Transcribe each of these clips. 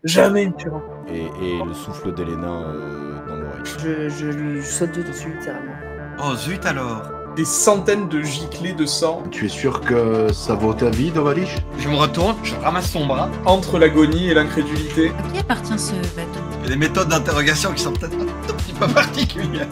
Jamais il me tuera. Et le souffle d'Elena dans l'oreille. Je saute dessus, littéralement. Oh zut alors. Des centaines de giclées de sang. Tu es sûr que ça vaut ta vie, Dovalish? Je me retourne, je ramasse son bras. Entre l'agonie et l'incrédulité. À qui appartient ce bateau? Il y a des méthodes d'interrogation qui sont peut-être un tout petit peu particulières.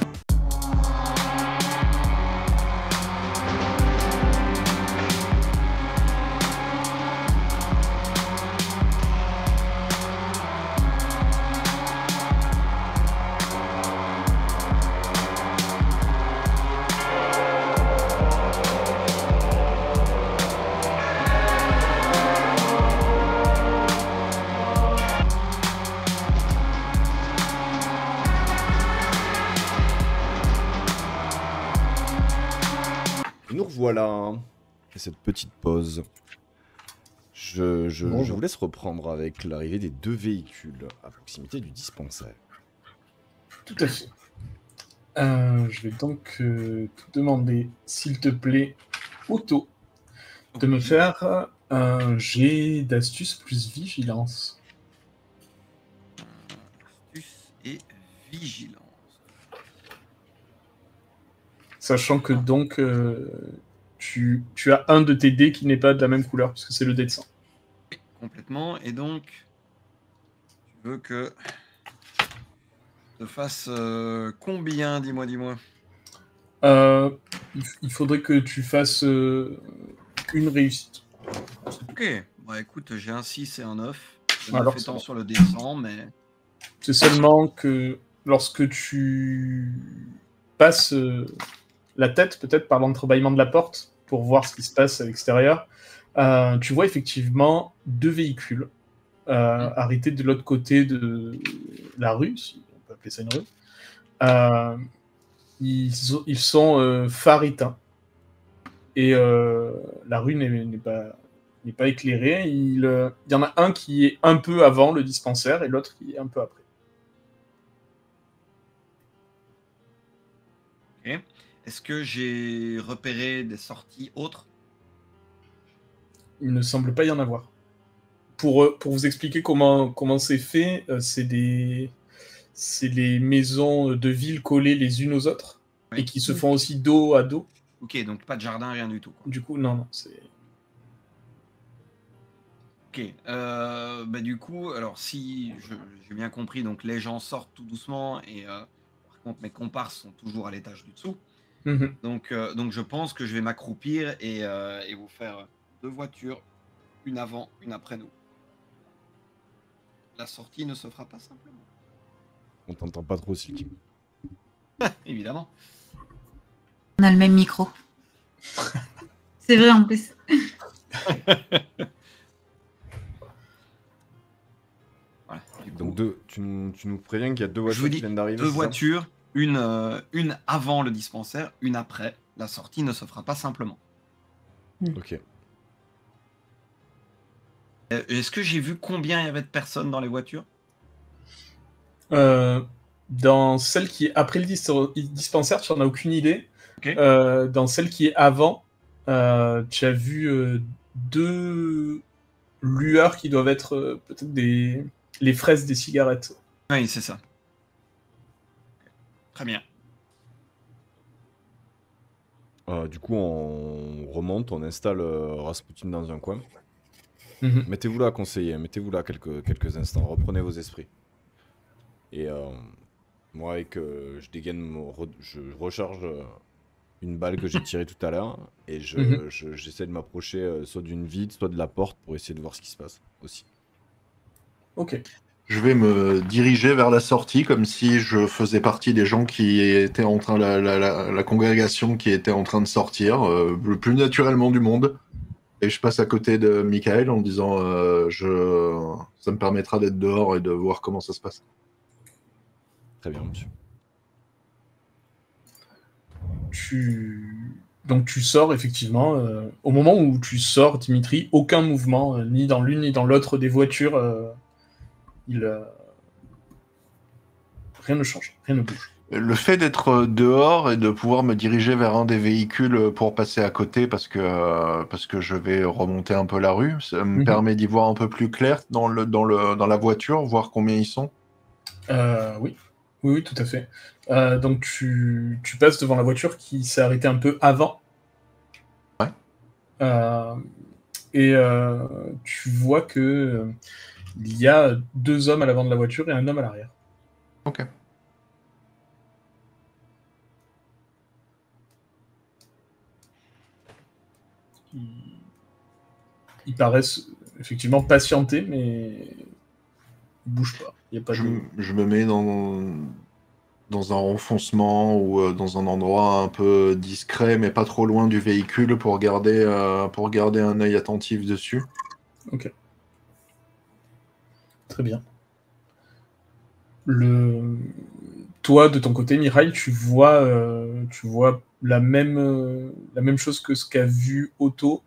Nous revoilà. Et cette petite pause. Je vous laisse reprendre avec l'arrivée des 2 véhicules à proximité du dispensaire. Tout à fait. Je vais donc te demander, s'il te plaît, Otto, de me faire un jet d'astuce plus vigilance. Astuce et vigilance. Sachant que donc tu as un de tes dés qui n'est pas de la même couleur, puisque c'est le dé de sang. Oui, complètement. Et donc, tu veux que je fasse combien, dis-moi. Il faudrait que tu fasses une réussite. Ok, bah écoute, j'ai un 6 et un 9. Je Alors, me fais c'est tant bon. sur le descend, mais... C'est seulement que lorsque tu passes la tête, peut-être par l'entrebâillement de la porte, pour voir ce qui se passe à l'extérieur, tu vois effectivement 2 véhicules arrêtés de l'autre côté de la rue, si on peut appeler ça une rue. Ils sont phare éteint. Et la rue n'est pas éclairée. Il y en a un qui est un peu avant le dispensaire et l'autre qui est un peu après. Ok. Est-ce que j'ai repéré des sorties autres? Il ne semble pas y en avoir. Pour vous expliquer comment c'est fait, c'est des maisons de ville collées les unes aux autres, Oui. et qui se font aussi dos à dos. Ok, donc pas de jardin, rien du tout, quoi. Du coup, non, c'est... Ok, bah du coup, alors si j'ai bien compris, donc les gens sortent tout doucement et par contre mes comparses sont toujours à l'étage du dessous. Mhm. Donc je pense que je vais m'accroupir et vous faire 2 voitures, une avant, une après nous. La sortie ne se fera pas simplement. On t'entend pas trop, Silky. Évidemment. On a le même micro. C'est vrai en plus. Voilà. Du coup, Donc tu nous préviens qu'il y a 2 je voitures vous qui dis viennent d'arriver. 2 c'est ça voitures, une avant le dispensaire, une après. La sortie ne se fera pas simplement. Ok. Est-ce que j'ai vu combien il y avait de personnes dans les voitures? Dans celle qui est après le dispensaire, tu n'en as aucune idée. Ok. Dans celle qui est avant, tu as vu 2 lueurs qui doivent être peut-être les fraises des cigarettes. Oui, c'est ça. Très bien. Du coup, on remonte, on installe Rasputin dans un coin. Mhm. Mettez-vous là, conseiller, mettez-vous là quelques instants, reprenez vos esprits. Et moi, je dégaine, je recharge une balle que j'ai tirée tout à l'heure, et j'essaie de m'approcher soit d'une vitre, soit de la porte, pour essayer de voir ce qui se passe aussi. Ok. Je vais me diriger vers la sortie comme si je faisais partie des gens qui étaient en train, la congrégation qui était en train de sortir, le plus naturellement du monde. Et je passe à côté de Michael en disant ça me permettra d'être dehors et de voir comment ça se passe. Très bien, monsieur. Donc tu sors effectivement. Au moment où tu sors, Dimitri, aucun mouvement, ni dans l'une ni dans l'autre des voitures. Rien ne change, rien ne bouge. Le fait d'être dehors et de pouvoir me diriger vers un des véhicules pour passer à côté parce que je vais remonter un peu la rue, ça me permet d'y voir un peu plus clair dans la voiture, voir combien ils sont. Oui. Oui, tout à fait. Donc tu passes devant la voiture qui s'est arrêtée un peu avant. Ouais. Et tu vois que il y a 2 hommes à l'avant de la voiture et un homme à l'arrière. Ok. Ils paraissent effectivement patienter, mais ils bougent pas. Il y a pas Je, de... je me mets dans un renfoncement ou dans un endroit un peu discret, mais pas trop loin du véhicule pour garder un œil attentif dessus. Ok. Très bien. Toi, de ton côté, Mireille, tu vois la même chose que ce qu'a vu Otto.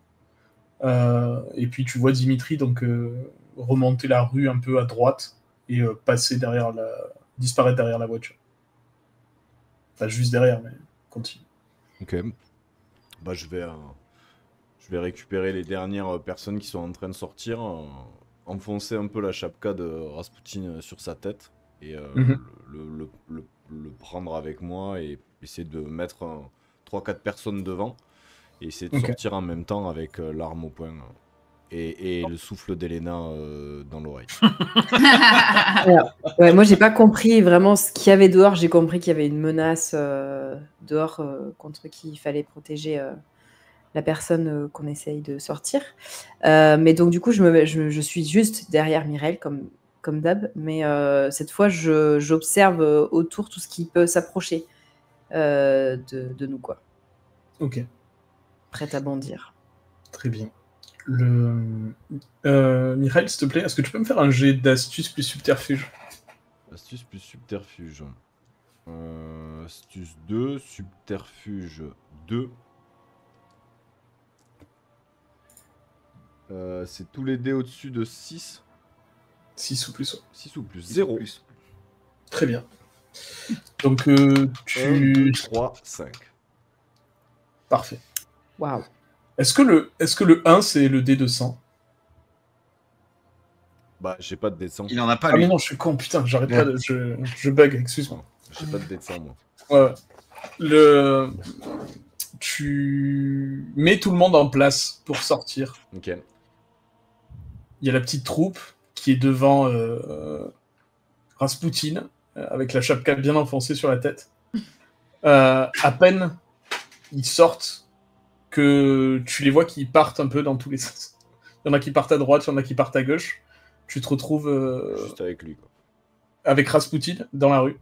Et puis tu vois Dimitri donc remonter la rue un peu à droite et disparaître derrière la voiture. Enfin, juste derrière, mais continue. Ok. Bah, je vais récupérer les dernières personnes qui sont en train de sortir, enfoncer un peu la chapka de Rasputin sur sa tête et le prendre avec moi et essayer de mettre 3-4 personnes devant et essayer de sortir en même temps avec l'arme au poing et le souffle d'Elena dans l'oreille. Alors, ouais, moi, j'ai pas compris vraiment ce qu'il y avait dehors. J'ai compris qu'il y avait une menace dehors contre qui il fallait protéger la personne qu'on essaye de sortir. Mais donc, du coup, je suis juste derrière Mireille, comme d'hab. Mais cette fois, j'observe autour tout ce qui peut s'approcher de nous, quoi. Ok. Prête à bondir. Très bien. Mireille, s'il te plaît, est-ce que tu peux me faire un jet d'astuce plus subterfuge? Astuce plus subterfuge. Astuce 2, subterfuge 2. C'est tous les dés au-dessus de 6. 6 ou plus. 6 ou plus. 0. Très bien. Donc, 1, 2, 3, 5. Parfait. Waouh. Est-ce que le 1, c'est le dé de 100? Bah, j'ai pas de dé de 100. Il en a pas, Ah, lui. mais non, je suis con, putain, j'arrête pas de... Je bug, excuse-moi. J'ai pas de dé de 100, moi. Ouais. Tu mets tout le monde en place pour sortir. Ok. Il y a la petite troupe qui est devant Rasputin, avec la chapka bien enfoncée sur la tête. À peine ils sortent, que tu les vois qui partent un peu dans tous les sens. Il y en a qui partent à droite, il y en a qui partent à gauche. Tu te retrouves juste avec lui, quoi. Avec Rasputin dans la rue.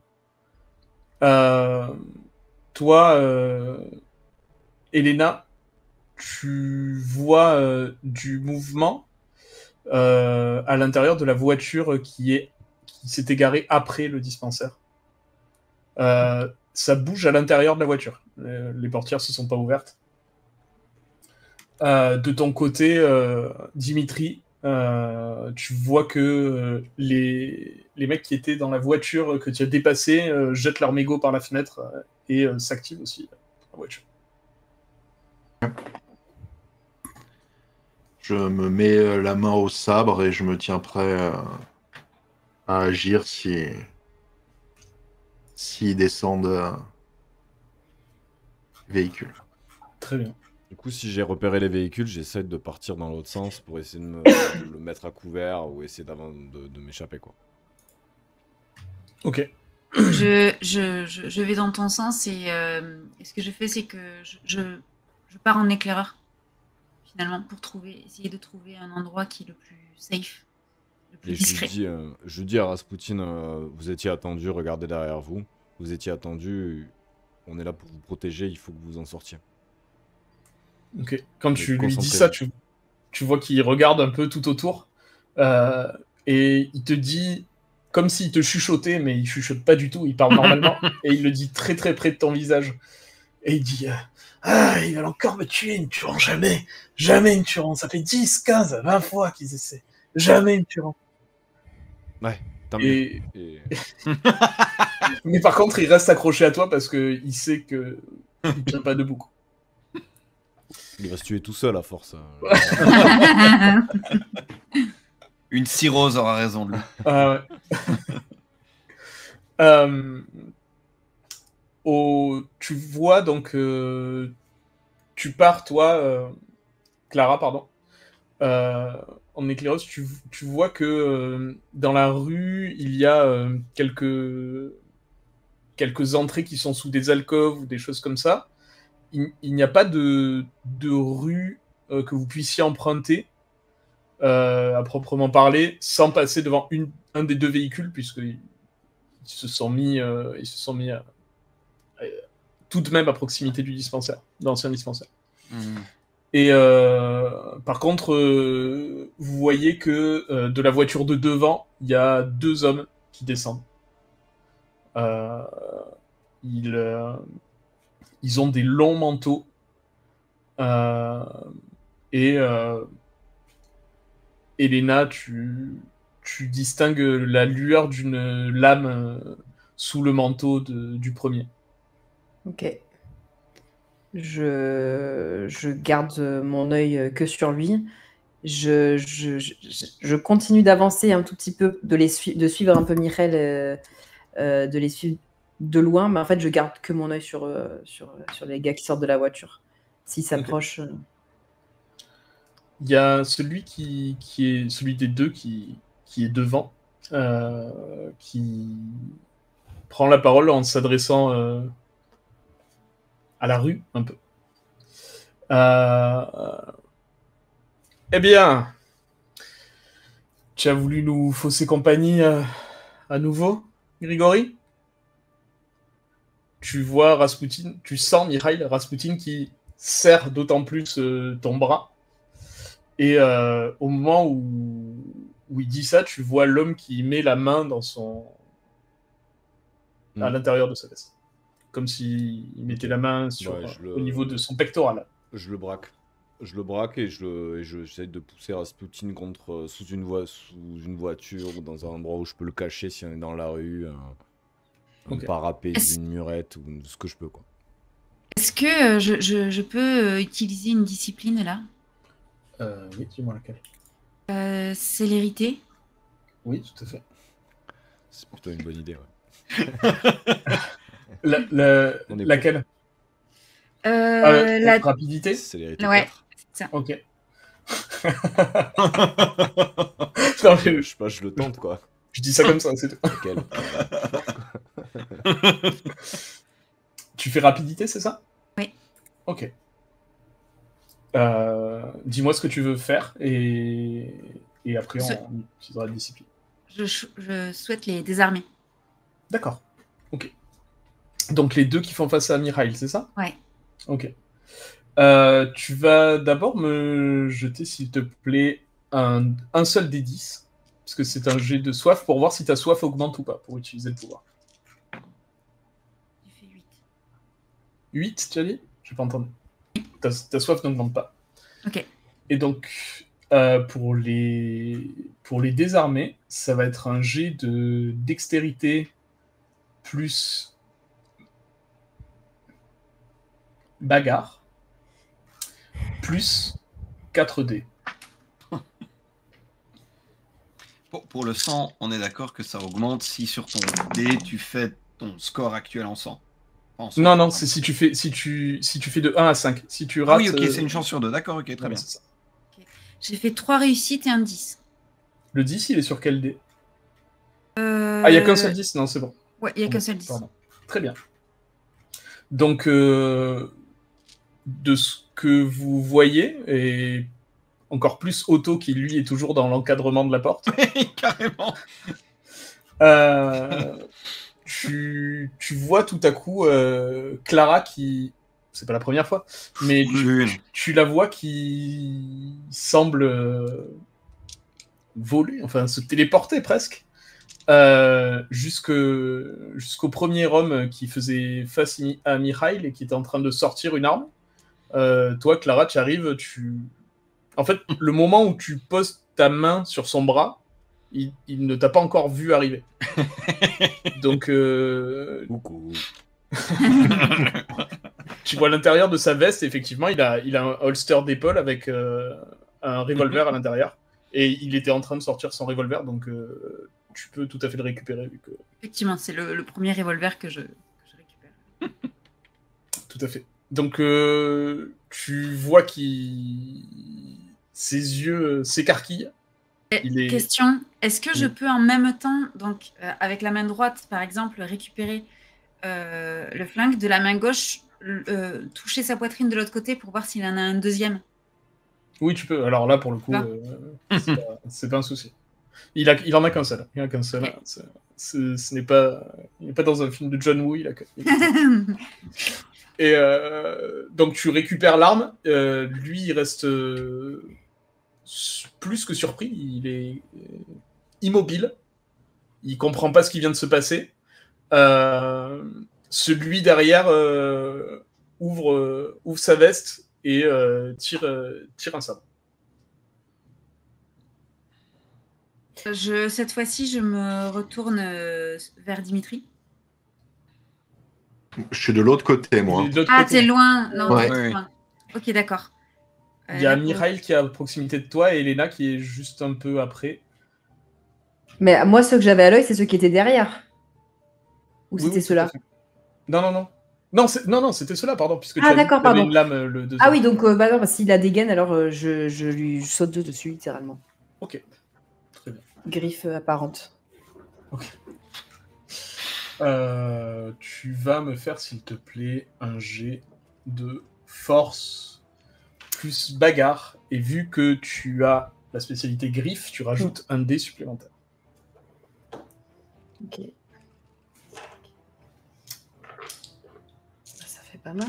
Toi, Elena, tu vois du mouvement à l'intérieur de la voiture qui s'est égarée après le dispensaire. Ça bouge à l'intérieur de la voiture. Les portières se sont pas ouvertes. De ton côté, Dimitri, tu vois que les mecs qui étaient dans la voiture que tu as dépassée jettent leur mégot par la fenêtre et s'activent aussi la voiture. Je me mets la main au sabre et je me tiens prêt à agir s'ils descendent véhicule. Très bien. Du coup, si j'ai repéré les véhicules, j'essaie de partir dans l'autre sens pour essayer de le mettre à couvert ou essayer de m'échapper, quoi. Ok. Je vais dans ton sens et ce que je fais, c'est que je pars en éclaireur, finalement, pour essayer de trouver un endroit qui est le plus safe, le plus Et discret. je dis à Rasputin, vous étiez attendu, regardez derrière vous. Vous étiez attendu, on est là pour vous protéger, il faut que vous en sortiez. Ok. Quand tu lui dis ça, tu vois qu'il regarde un peu tout autour et il te dit, comme s'il te chuchotait, mais il chuchote pas du tout, il parle normalement et il le dit très très près de ton visage. Et il dit ils veulent encore me tuer, ils me tueront jamais. Jamais ils me tueront. Ça fait 10, 15, 20 fois qu'ils essaient. Jamais ils me tueront. Ouais, tant mieux. Mais par contre, il reste accroché à toi parce qu'il sait que il tient pas debout. Quoi. Il va se tuer tout seul à force. Une cirrhose aura raison de lui. Ouais. Tu vois donc, tu pars toi, Clara, pardon, en éclaireuse, tu vois que dans la rue, il y a quelques entrées qui sont sous des alcôves ou des choses comme ça. Il n'y a pas de rue que vous puissiez emprunter à proprement parler sans passer devant un des deux véhicules puisqu'ils se sont mis tout de même à proximité du dispensaire, de l'ancien dispensaire. Et par contre, vous voyez que de la voiture de devant, il y a 2 hommes qui descendent. Ils ont des longs manteaux. Et Elena, tu distingues la lueur d'une lame sous le manteau du premier. Ok. Je garde mon œil que sur lui. Je continue d'avancer un tout petit peu, de suivre un peu Mireille, de les suivre de loin, mais en fait, je garde que mon œil sur les gars qui sortent de la voiture. S'ils s'approchent. Okay. Il y a celui qui est celui des deux qui est devant, qui prend la parole en s'adressant à la rue, un peu. Eh bien, tu as voulu nous fausser compagnie à nouveau, Grigori? Tu vois Rasputin, tu sens Mireille, Rasputin qui serre d'autant plus ton bras. Et au moment où il dit ça, tu vois l'homme qui met la main dans à l'intérieur de sa veste. Comme s'il mettait la main au niveau de son pectoral. Je le braque et j'essaie de pousser Rasputin sous une voiture ou dans un endroit où je peux le cacher si on est dans la rue, un parapet d'une murette ou ce que je peux, quoi. Est-ce que je peux utiliser une discipline là? Oui, dis-moi laquelle. Célérité. Oui, tout à fait. C'est plutôt une bonne idée, ouais. Laquelle? La rapidité. Célérité. Ouais, c'est ça. Ok. Non, mais... je sais pas, je le tente, quoi. Je dis ça comme ça, c'est tout. Laquelle? Tu fais rapidité, c'est ça? Oui. Ok. Dis-moi ce que tu veux faire et après on utilisera la discipline. Je souhaite les désarmer. D'accord. Ok. Donc les deux qui font face à Mireille, c'est ça? Ouais. Ok. Tu vas d'abord me jeter, s'il te plaît, un seul des 10, parce que c'est un jet de soif pour voir si ta soif augmente ou pas, pour utiliser le pouvoir. J'ai fait 8. 8, tu as dit? J'ai pas entendu. Ta soif n'augmente pas. Ok. Et donc, pour les désarmer, ça va être un jet de dextérité plus bagarre plus 4 dés. Pour le sang, on est d'accord que ça augmente si sur ton dé tu fais ton score actuel en sang. Non, c'est si tu fais de 1 à 5. Si tu rates... oui, ok, c'est une chance sur 2. D'accord, ok, très bien. C'est ça. Okay. J'ai fait 3 réussites et un 10. Le 10, il est sur quel dé? Ah, il n'y a qu'un seul 10? Non, c'est bon. Ouais, il n'y a qu'un seul 10. Pardon. Très bien. Donc, de ce que vous voyez, et encore plus Otto qui, lui, est toujours dans l'encadrement de la porte. Carrément. Tu vois tout à coup Clara qui... C'est pas la première fois, mais tu la vois qui semble voler, enfin se téléporter presque, jusqu'au premier homme qui faisait face à Mireille et qui était en train de sortir une arme. Toi, Clara, tu arrives, en fait, le moment où tu poses ta main sur son bras, il ne t'a pas encore vu arriver. Donc, Coucou. tu vois l'intérieur de sa veste, et effectivement, il a un holster d'épaule avec un revolver à l'intérieur. Et il était en train de sortir son revolver, donc tu peux tout à fait le récupérer. Vu que... Effectivement, c'est le premier revolver que je récupère. Tout à fait. Donc, tu vois ses yeux s'écarquillent. Question, est-ce que je peux en même temps, donc avec la main droite, par exemple, récupérer le flingue, de la main gauche, toucher sa poitrine de l'autre côté pour voir s'il en a un deuxième? Oui, tu peux. Alors là, pour le coup, c'est pas un souci. Il en a qu'un seul. Il en a qu'un seul. Okay. Il n'est pas dans un film de John Woo. Et donc tu récupères l'arme. Lui, il reste plus que surpris. Il est immobile. Il comprend pas ce qui vient de se passer. Celui derrière ouvre sa veste et tire un sabre. Cette fois-ci, je me retourne vers Dimitri. Je suis de l'autre côté, moi. T'es loin. Non, Ouais. t'es loin. Ok, d'accord. Il y a Mihail qui est à proximité de toi et Elena qui est juste un peu après. Mais moi, ceux que j'avais à l'œil, c'est ceux qui étaient derrière. Ou c'était ceux-là? Non, c'était ceux-là, pardon. Puisque tu avais une lame, le deuxième. Ah oui, donc non, s'il a des gaines, alors je lui saute dessus, littéralement. Ok. Très bien. Griffe apparente. Ok. Tu vas me faire, s'il te plaît, un jet de force plus bagarre. Et vu que tu as la spécialité griffe, tu rajoutes un dé supplémentaire. Ok. Ça fait pas mal.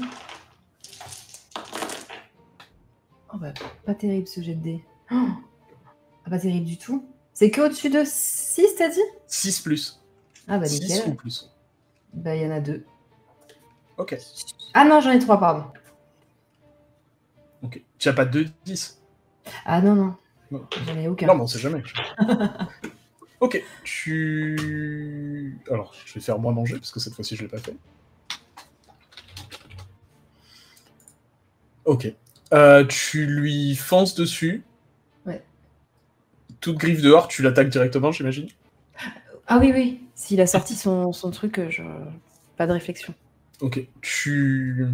Oh bah, pas terrible ce jet de dé. Oh, pas terrible du tout. C'est que au-dessus de 6, t'as dit? 6 plus. Ah bah 6 nickel. ou plus. Bah il y en a 2. Ok. Ah non, j'en ai 3, pardon. Ok. Tu n'as pas 2 10? Ah non. Non. J'en ai aucun. Non, mais on sait jamais. Ok. Alors, je vais faire moi manger, parce que cette fois-ci, je ne l'ai pas fait. Ok. Tu lui fonces dessus. Ouais. Toute griffe dehors, tu l'attaques directement, j'imagine? Ah oui. S'il a sorti son truc, pas de réflexion. Ok. Tu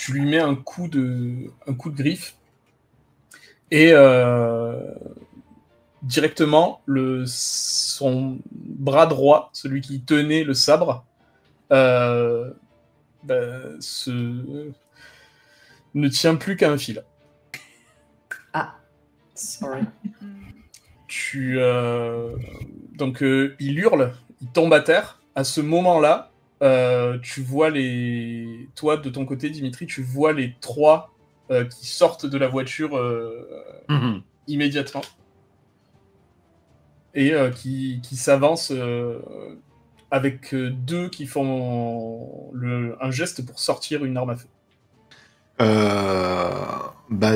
lui mets un coup de griffe et directement son bras droit, celui qui tenait le sabre, ne tient plus qu'à un fil. Ah, sorry. Donc il hurle, il tombe à terre. À ce moment-là, tu vois toi de ton côté, Dimitri, tu vois les 3 qui sortent de la voiture immédiatement et qui s'avancent avec 2 qui font un geste pour sortir une arme à feu.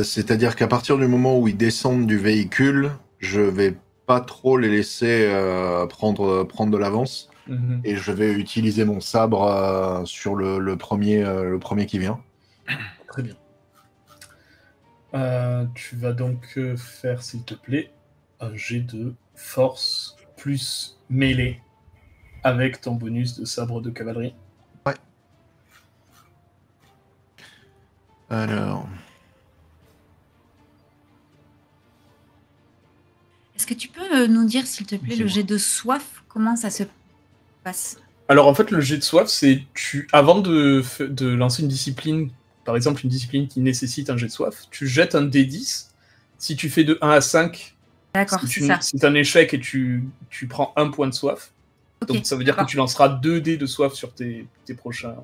C'est-à-dire qu'à partir du moment où ils descendent du véhicule, je vais pas trop les laisser prendre de l'avance. Et je vais utiliser mon sabre sur le premier qui vient. Très bien. Tu vas donc faire, s'il te plaît, un jet de force plus mêlée avec ton bonus de sabre de cavalerie. Ouais. Alors... Est-ce que tu peux nous dire, s'il te plaît, le jet de soif, comment ça se passe? Alors en fait, le jet de soif, c'est avant de lancer une discipline, par exemple une discipline qui nécessite un jet de soif, tu jettes un D10. Si tu fais de 1 à 5, c'est un échec et tu prends 1 point de soif. Okay, donc ça veut dire que tu lanceras 2 dés de soif sur tes prochains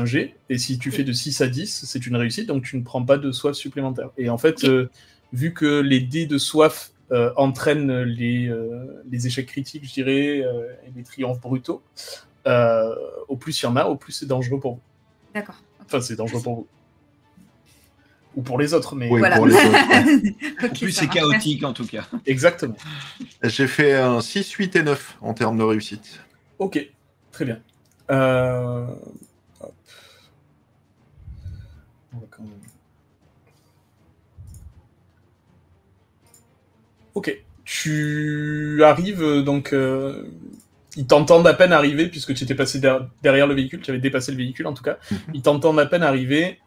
jets. Et si tu fais de 6 à 10, c'est une réussite, donc tu ne prends pas de soif supplémentaire. Et en fait, vu que les dés de soif entraînent les échecs critiques, je dirais, et les triomphes brutaux, au plus il y en a, au plus c'est dangereux pour vous. D'accord. Enfin, c'est dangereux pour vous. Ou pour les autres, mais Oui, Voilà. pour les autres. Ok, En plus, ça c'est marche. chaotique en tout cas. exactement. J'ai fait un 6, 8 et 9 en termes de réussite. Ok, très bien. Hop. On va quand même- Ok, tu arrives donc. Ils t'entendent à peine arriver puisque tu étais passé derrière le véhicule, tu avais dépassé le véhicule en tout cas. Ils t'entendent à peine arriver.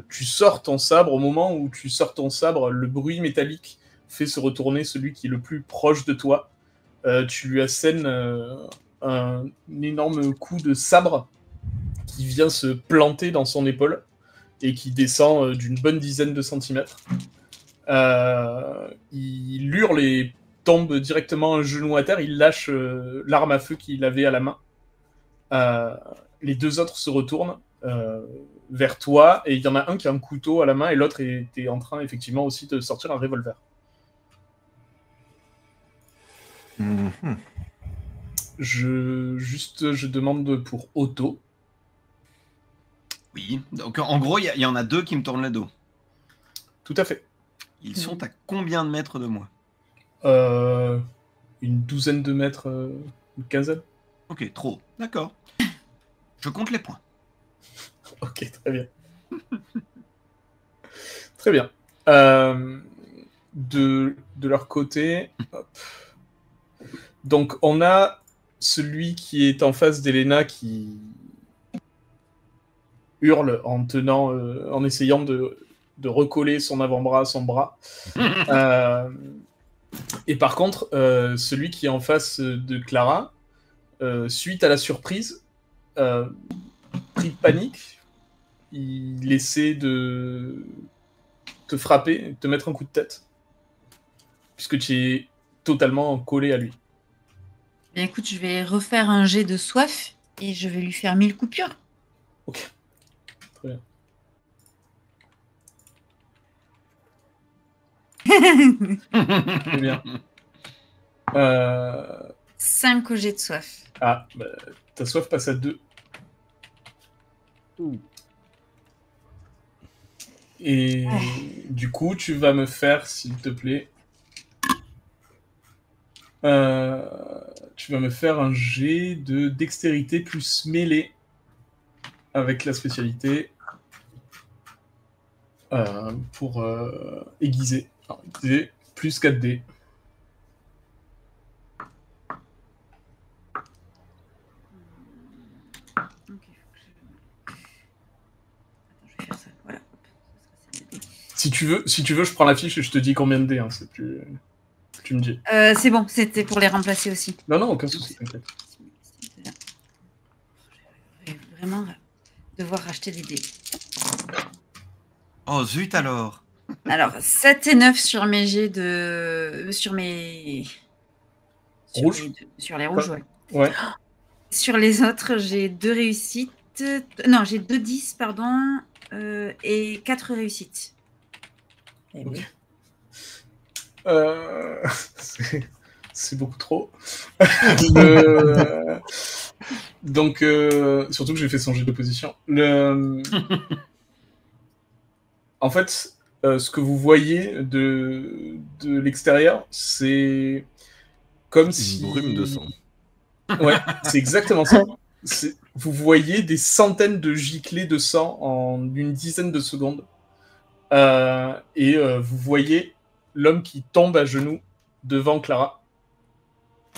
Tu sors ton sabre. Au moment où tu sors ton sabre, le bruit métallique fait se retourner celui qui est le plus proche de toi. Tu lui assènes un énorme coup de sabre qui vient se planter dans son épaule et qui descend d'une bonne dizaine de centimètres. Il hurle et tombe directement un genou à terre. Il lâche l'arme à feu qu'il avait à la main. Les deux autres se retournent vers toi et il y en a un qui a un couteau à la main et l'autre était en train effectivement aussi de sortir un revolver. Mhm. Je demande pour Otto. Oui, donc en gros, il y en a 2 qui me tournent le dos. Tout à fait. Ils sont à combien de mètres de moi? Une douzaine de mètres, une quinzaine. Ok, trop. D'accord. Je compte les points. Ok, très bien. Très bien. De leur côté, hop. Donc on a celui qui est en face d'Elena qui hurle en essayant de recoller son avant-bras à son bras. Et par contre, celui qui est en face de Clara, suite à la surprise, pris de panique, il essaie de te frapper, de te mettre un coup de tête, puisque tu es totalement collé à lui. Bien, écoute, je vais refaire un jet de soif et je vais lui faire 1000 coupures. Ok. Très bien. Très bien. 5 au jet de soif. Ah, bah, ta soif passe à 2. Et du coup, tu vas me faire, s'il te plaît, tu vas me faire un jet de dextérité plus mêlée avec la spécialité pour aiguiser. Alors, aiguiser plus 4D. Ok, faut que Attends, je vais faire ça. Voilà. Hop, ça sera ça. Si tu veux, je prends la fiche et je te dis combien de dés. Hein, c'est plus... Tu me dis. C'est bon, c'était pour les remplacer aussi. Non, non, aucun souci, t'inquiète. Je vais vraiment devoir racheter des dés. Oh zut alors. Alors, 7 et 9 sur mes jets de... Sur mes... Rouge. Sur les rouges, ouais. Ouais. Sur les autres, j'ai 2 réussites. Non, j'ai 2 10, pardon, et 4 réussites. Eh oui. C'est beaucoup trop. Donc, surtout que j'ai fait son jet d'opposition. En fait, ce que vous voyez de l'extérieur, c'est comme si... Une brume de sang. Ouais, c'est exactement ça. Vous voyez des centaines de giclées de sang en une dizaine de secondes. Et vous voyez l'homme qui tombe à genoux devant Clara.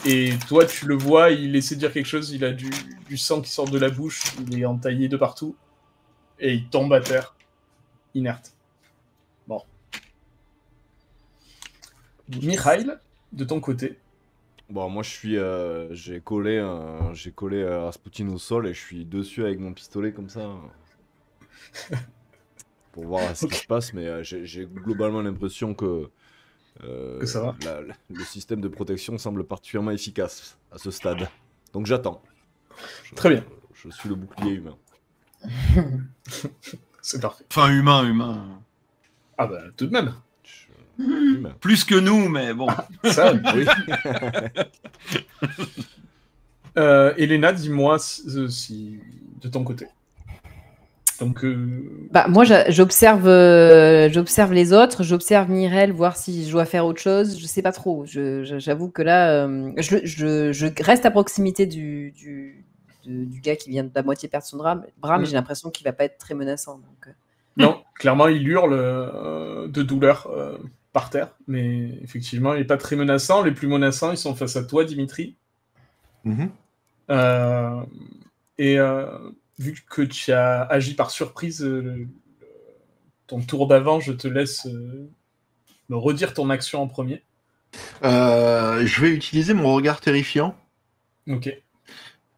Et toi, tu le vois, il essaie de dire quelque chose, il a du sang qui sort de la bouche, il est entaillé de partout. Et il tombe à terre, inerte. Bon. Mikhail, de ton côté. Bon, moi, j'ai collé Rasputin au sol et je suis dessus avec mon pistolet comme ça. Pour voir ce qui se passe, mais j'ai globalement l'impression que ça va. le système de protection semble particulièrement efficace à ce stade. Donc j'attends. Très bien. Je suis le bouclier humain. C'est parfait. Enfin, humain. Ah bah, tout de même. Humain. Plus que nous, mais bon. Ça, Oui. Elena, dis-moi si de ton côté. Donc, Bah, moi, j'observe les autres, j'observe Mireille, voir si je dois faire autre chose. Je sais pas trop. J'avoue que là, je reste à proximité du gars qui vient de la moitié perdre son bras, mais j'ai l'impression qu'il va pas être très menaçant. Donc, non, clairement, il hurle de douleur par terre, mais effectivement, il n'est pas très menaçant. Les plus menaçants, ils sont face à toi, Dimitri. Mhm. Vu que tu as agi par surprise ton tour d'avant, je te laisse me redire ton action en premier. Je vais utiliser mon regard terrifiant. Ok.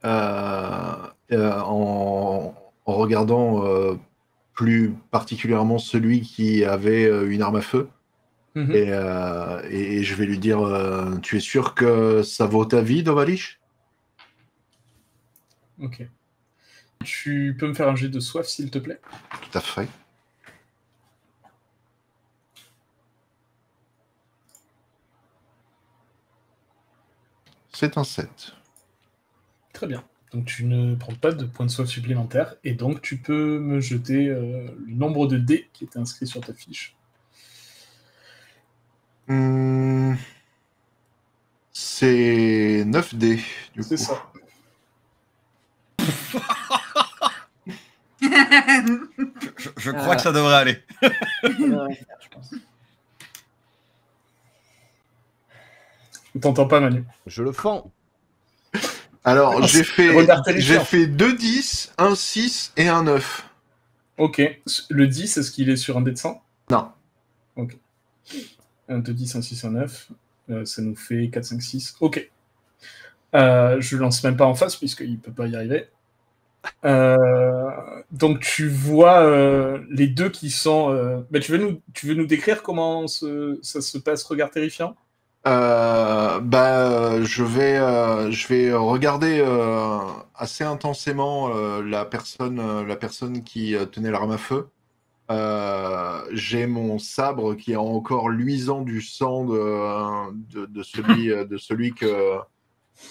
En regardant plus particulièrement celui qui avait une arme à feu. Mhm. Et je vais lui dire tu es sûr que ça vaut ta vie, Dovalish? Ok. Tu peux me faire un jet de soif, s'il te plaît? Tout à fait. C'est un 7. Très bien. Donc tu ne prends pas de points de soif supplémentaires, et donc tu peux me jeter le nombre de dés qui était inscrit sur ta fiche. C'est 9 dés, du coup. C'est ça. Je crois que ça devrait aller. je pense. Je t'entends pas, Manu. Je le fends. Alors, j'ai fait Regard terrifiant. 2 10, un 6 et un 9. Ok. Le 10, est-ce qu'il est sur un dé de 100? Non. Ok. Un 2, 10, un 6, un 9. Ça nous fait 4, 5, 6. Ok. Je lance même pas en face, puisqu'il peut pas y arriver. Donc tu vois les deux qui sont... tu veux nous décrire comment ça se passe, regard terrifiant? Je vais regarder assez intensément la personne qui tenait l'arme à feu. J'ai mon sabre qui est encore luisant du sang de celui que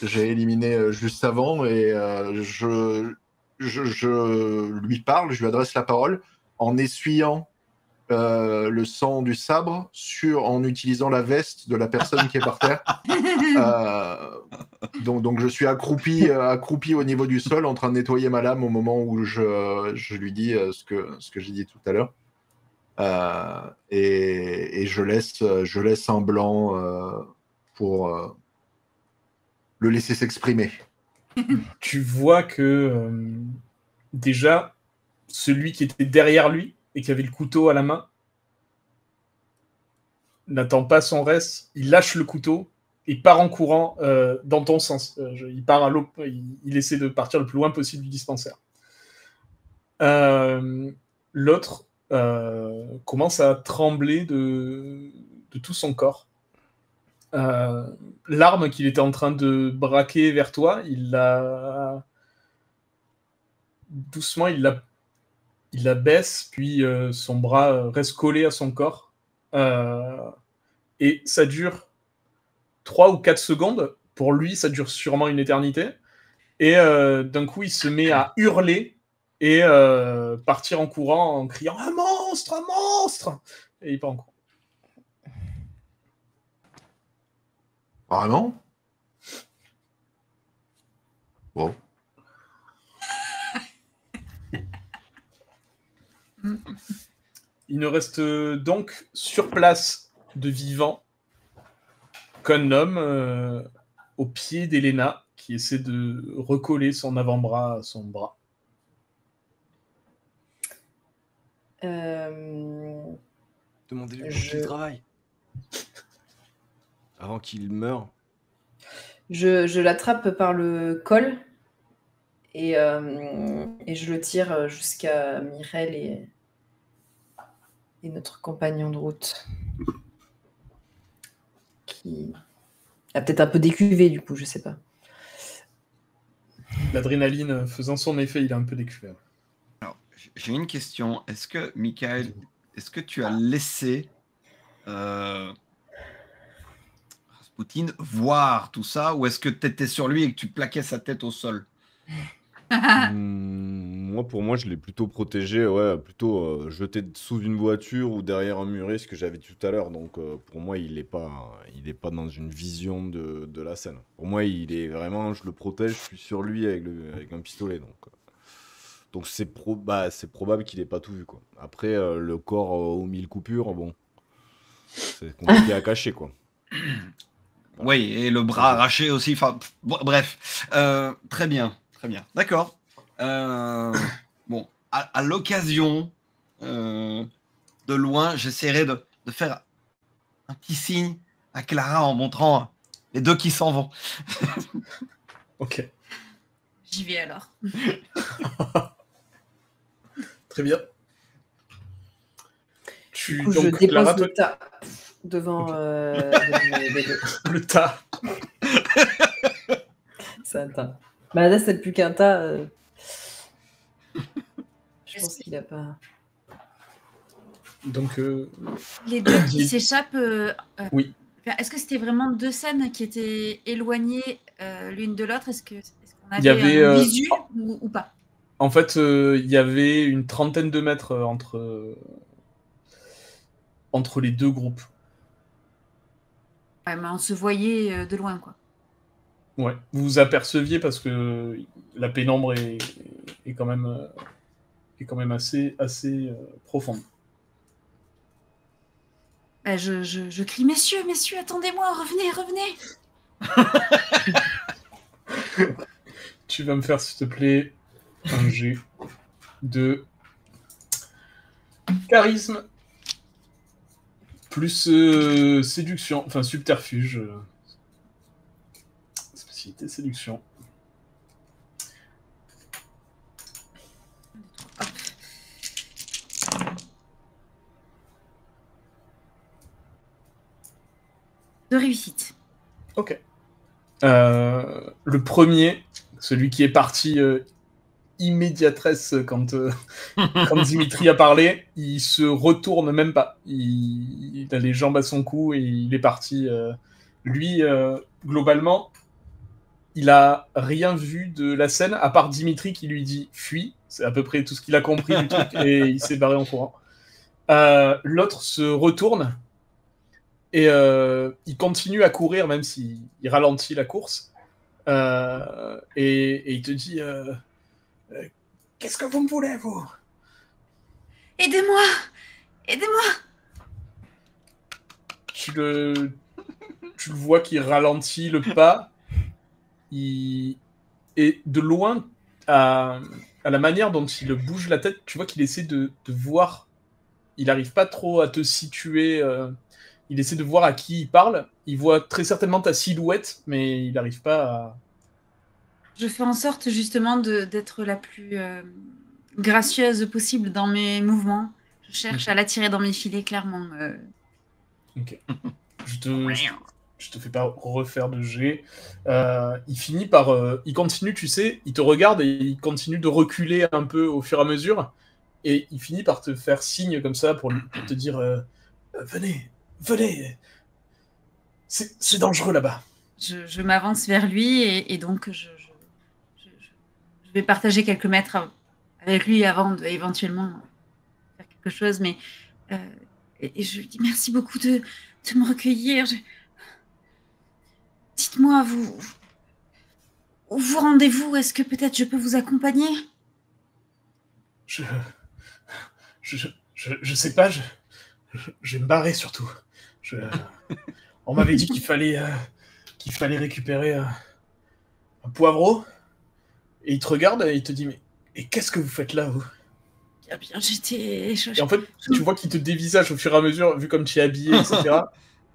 j'ai éliminé juste avant, et je lui parle, je lui adresse la parole en essuyant le sang du sabre en utilisant la veste de la personne qui est par terre. Donc je suis accroupi au niveau du sol en train de nettoyer ma lame au moment où je lui dis ce que j'ai dit tout à l'heure. Et je laisse un blanc pour le laisser s'exprimer. Tu vois que déjà, celui qui était derrière lui et qui avait le couteau à la main n'attend pas son reste, il lâche le couteau et part en courant dans ton sens. Il part à l'eau, il essaie de partir le plus loin possible du dispensaire. L'autre commence à trembler de tout son corps. L'arme qu'il était en train de braquer vers toi, doucement, il la baisse, puis son bras reste collé à son corps. Et ça dure 3 ou 4 secondes. Pour lui, ça dure sûrement une éternité. Et d'un coup, il se met à hurler et partir en courant en criant « Un monstre! Un monstre !» Et il part en courant. Vraiment? Bon. Il ne reste donc sur place de vivant qu'un homme au pied d'Elena qui essaie de recoller son avant-bras à son bras. Demandez-lui pour qu'il travaille. Avant qu'il meure. Je l'attrape par le col et je le tire jusqu'à Mireille et notre compagnon de route qui a peut-être un peu décuvé du coup, je sais pas. L'adrénaline faisant son effet, il a un peu décuvé. Alors, j'ai une question. Est-ce que, Michael, est-ce que tu as laissé Rasputin voir tout ça, ou est-ce que tu étais sur lui et que tu plaquais sa tête au sol? Pour moi, je l'ai plutôt protégé, ouais, plutôt jeté sous une voiture ou derrière un muret, ce que j'avais dit tout à l'heure. Donc, pour moi, il est pas dans une vision de la scène. Pour moi, il est vraiment, je le protège, je suis sur lui avec un pistolet. Donc c'est probable qu'il ait pas tout vu, quoi. Après, le corps aux 1000 coupures, bon, c'est compliqué à cacher, quoi. Oui, et le bras arraché aussi. Enfin, bref, très bien, très bien. D'accord. Bon, à l'occasion, de loin, j'essaierai de faire un petit signe à Clara en montrant les deux qui s'en vont. Ok, J'y vais alors. très bien. Du coup, je donc, dépose Clara, le tas devant les deux. le tas. C'est un tas. Bah là, c'est plus qu'un tas. Je pense qu'il a pas. Donc, Les deux qui s'échappent. Oui. Est-ce que c'était vraiment deux scènes qui étaient éloignées l'une de l'autre? Est-ce qu'on Il y avait, un visu ou pas? En fait, il y avait une trentaine de mètres entre les deux groupes. Ouais, mais on se voyait de loin, quoi. Ouais, vous vous aperceviez parce que la pénombre est quand même assez profonde. Je crie, messieurs, attendez-moi, revenez. Tu vas me faire, s'il te plaît, un jet de charisme plus séduction, enfin subterfuge. Spécialité séduction. De réussite. Ok. Le premier, celui qui est parti immédiatresse quand Dimitri a parlé, il se retourne même pas. Il a les jambes à son cou et il est parti. Lui, globalement, il a rien vu de la scène, à part Dimitri qui lui dit « fuis ». C'est à peu près tout ce qu'il a compris du truc et il s'est barré en courant. L'autre se retourne et il continue à courir, même s'il ralentit la course. Et il te dit qu'est-ce que vous me voulez, vous? Aidez-moi. Tu le vois qu'il ralentit le pas. Et de loin, à la manière dont il bouge la tête, tu vois qu'il essaie de voir. Il n'arrive pas trop à te situer. Il essaie de voir à qui il parle. Il voit très certainement ta silhouette, mais il n'arrive pas à... Je fais en sorte justement d'être la plus gracieuse possible dans mes mouvements. Je cherche à l'attirer dans mes filets, clairement. Ok. Je te fais pas refaire de jet. Il finit par... il continue, tu sais, il te regarde et il continue de reculer un peu au fur et à mesure. Et il finit par te faire signe comme ça pour te dire venez. C'est dangereux là-bas. Je m'avance vers lui et donc je vais partager quelques mètres avec lui avant d'éventuellement faire quelque chose. Mais et je lui dis merci beaucoup de me recueillir. Dites-moi, où vous rendez-vous? Est-ce que peut-être je peux vous accompagner? Je sais pas, je vais me barrer surtout. On m'avait dit qu'il fallait récupérer un poivreau. Et il te regarde et il te dit mais et qu'est-ce que vous faites là, vous? Eh bien, j'étais... Et en fait, tu vois qu'il te dévisage au fur et à mesure, vu comme tu es habillé, etc.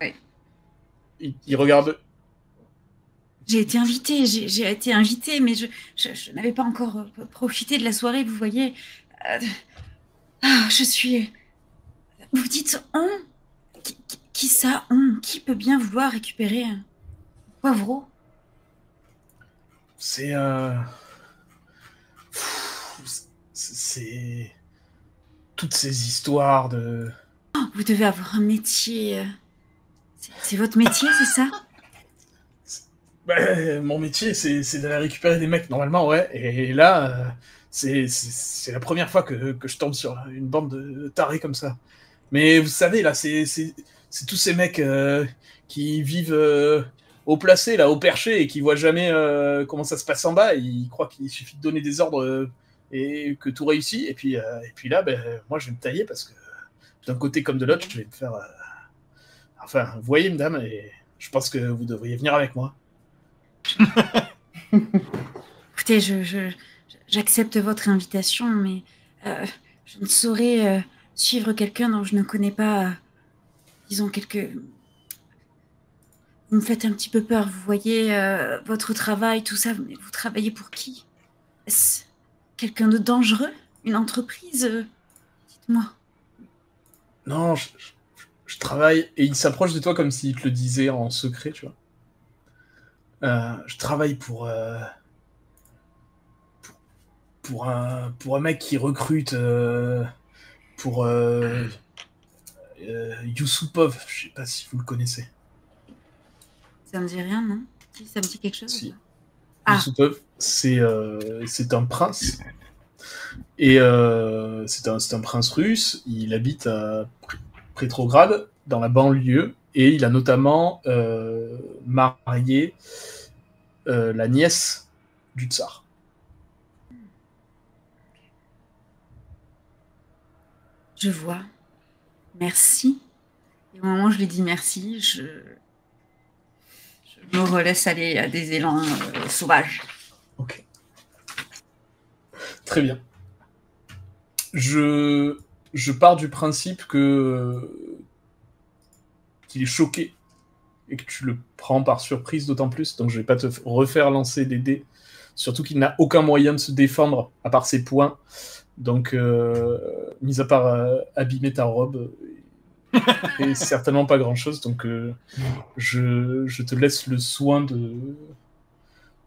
Oui. Il regarde. J'ai été invitée, mais je n'avais pas encore profité de la soirée, vous voyez. Je suis... Vous dites on? Qui ça, on? Qui peut bien vouloir récupérer un poivreau? C'est toutes ces histoires de... Oh, vous devez avoir un métier... C'est votre métier, c'est ça? Mon métier, c'est d'aller récupérer des mecs, normalement, ouais. Et là, c'est la première fois que je tombe sur une bande de tarés comme ça. Mais vous savez, là, c'est tous ces mecs qui vivent haut placé, là, au perché, et qui voient jamais comment ça se passe en bas. Et ils croient qu'il suffit de donner des ordres et que tout réussit. Et puis là, moi, je vais me tailler parce que d'un côté comme de l'autre, je vais me faire... Enfin, vous voyez, madame, et je pense que vous devriez venir avec moi. Écoutez, j'accepte votre invitation, mais je ne saurais suivre quelqu'un dont je ne connais pas, disons, Vous me faites un petit peu peur, vous voyez, votre travail, tout ça, mais vous travaillez pour qui? Est-ce quelqu'un de dangereux? Une entreprise? Dites-moi. Non, je travaille, et il s'approche de toi comme s'il te le disait en secret, tu vois. Je travaille pour un mec qui recrute pour Yusupov, je sais pas si vous le connaissez. Ça me dit rien, non? Si, ça me dit quelque chose? Si. Ah. Yusupov, c'est un prince. Et c'est un prince russe. Il habite à Petrograd, dans la banlieue, et il a notamment marié la nièce du tsar. Je vois. Merci. Et au moment où je lui dis merci, je me relaisse aller à des élans sauvages. Ok. Très bien. Je pars du principe qu'il est choqué et que tu le prends par surprise d'autant plus, donc je vais pas te refaire lancer des dés, surtout qu'il n'a aucun moyen de se défendre à part ses poings, donc mis à part abîmer ta robe et certainement pas grand chose, donc je te laisse le soin de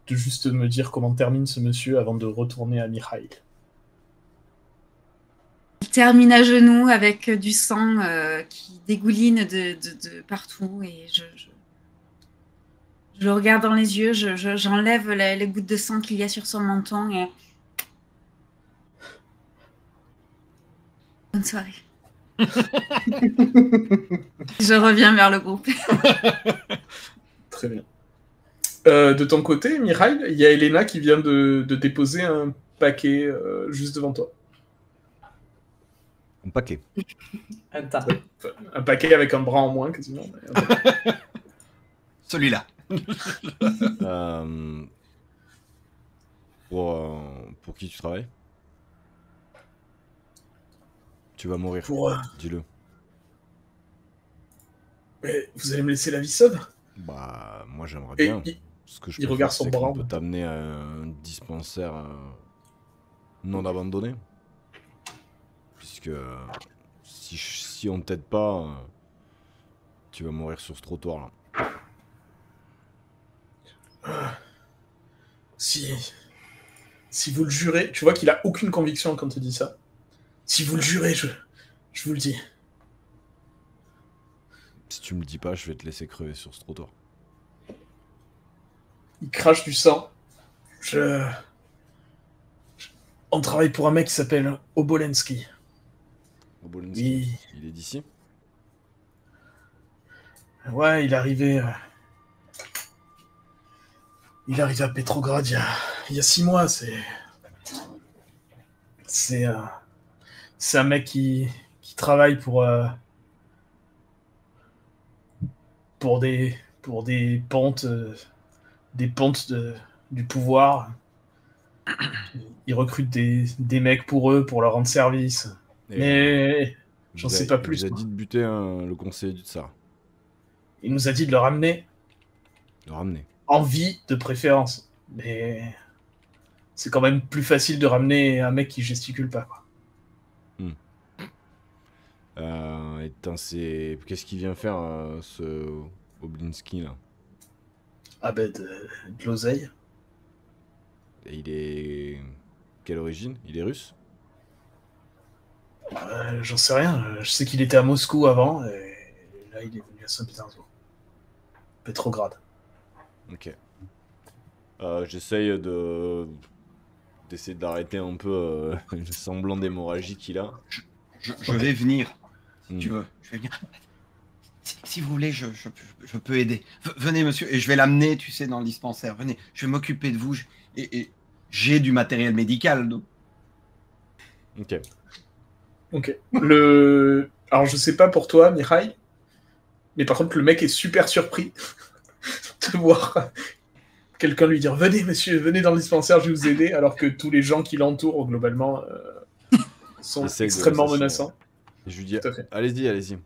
juste me dire comment termine ce monsieur avant de retourner à Mikhail. Il termine à genoux avec du sang qui dégouline de partout et je le regarde dans les yeux, j'enlève les gouttes de sang qu'il y a sur son menton et... Bonne soirée. Je reviens vers le groupe. Très bien. De ton côté, Mikhail, il y a Elena qui vient de déposer un paquet juste devant toi. Un paquet. Un paquet avec un bras en moins, quasiment. Celui-là. Pour qui tu travailles? Tu vas mourir. Dis-le. Mais vous allez me laisser la vie sauve? Bah, moi j'aimerais bien. Ce que il regarde son bras. On peut t'amener à un dispensaire non abandonné. Puisque si on t'aide pas, tu vas mourir sur ce trottoir là. Si vous le jurez, tu vois qu'il a aucune conviction quand il dit ça. Si vous le jurez, je vous le dis. Si tu me le dis pas, je vais te laisser crever sur ce trottoir. Il crache du sang. On travaille pour un mec qui s'appelle Obolensky. Obolensky, oui. Il est d'ici? Ouais, il est arrivé à Petrograd il y a 6 mois. C'est un mec qui travaille pour des pontes du pouvoir. Ils recrutent des mecs pour eux, pour leur rendre service. Mais j'en sais pas plus. Il nous a dit de buter le conseiller du tsar. Il nous a dit de le ramener. De ramener. En vie, de préférence. Mais c'est quand même plus facile de ramener un mec qui gesticule pas, quoi. Qu'est-ce qu'il vient faire, ce Oblinsky, là? Ah ben, de l'oseille. Et il est... Quelle origine? Il est russe? J'en sais rien. Je sais qu'il était à Moscou avant, et là, il est venu à Saint-Pétersbourg. Petrograd. Ok. J'essaye d'essayer d'arrêter un peu le semblant d'hémorragie qu'il a. Je vais venir, Hmm. tu veux. Je vais venir. Si vous voulez, je peux aider. Venez, monsieur, et je vais l'amener, tu sais, dans le dispensaire. Venez, je vais m'occuper de vous. Et j'ai du matériel médical. Donc... Ok. Ok. Alors, je sais pas pour toi, Mihai, mais par contre, le mec est super surpris de voir quelqu'un lui dire « Venez, monsieur, venez dans le dispensaire, je vais vous aider », alors que tous les gens qui l'entourent, globalement, sont Essaye de extrêmement l'assassiner. menaçants. Et je lui dis, Tout à fait. allez-y, allez-y.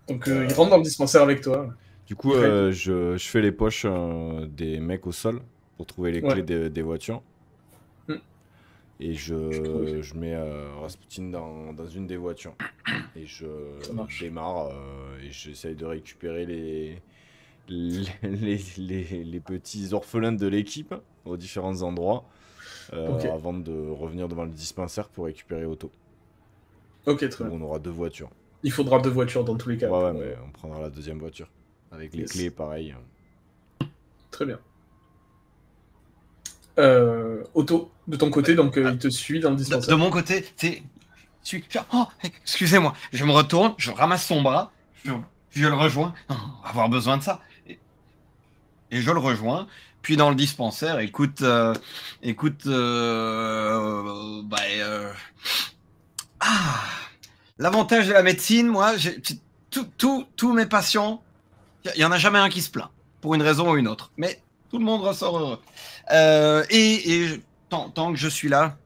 Donc, il rentre dans le dispensaire avec toi. Du coup, Mihai. je fais les poches des mecs au sol pour trouver les Ouais. clés des voitures. Hmm. Et Tu trouves. je mets Rasputin dans une des voitures. Et je Ça marche. démarre et j'essaye de récupérer les petits orphelins de l'équipe aux différents endroits Ok. avant de revenir devant le dispensaire pour récupérer Otto. Ok, très Où bien. on aura 2 voitures. Il faudra 2 voitures dans tous les cas. Ouais, mais on prendra la deuxième voiture. Avec les Yes. clés, pareil. Très bien. Otto, de ton côté, donc il te suit dans le De dispensaire. mon côté, oh, excusez-moi, je me retourne, je ramasse son bras, je le rejoins. Non, on va avoir besoin de ça. Et je le rejoins. Puis dans le dispensaire, l'avantage de la médecine, moi, tous mes patients, il n'y en a jamais un qui se plaint, pour une raison ou une autre. Mais tout le monde ressort heureux. Tant que je suis là,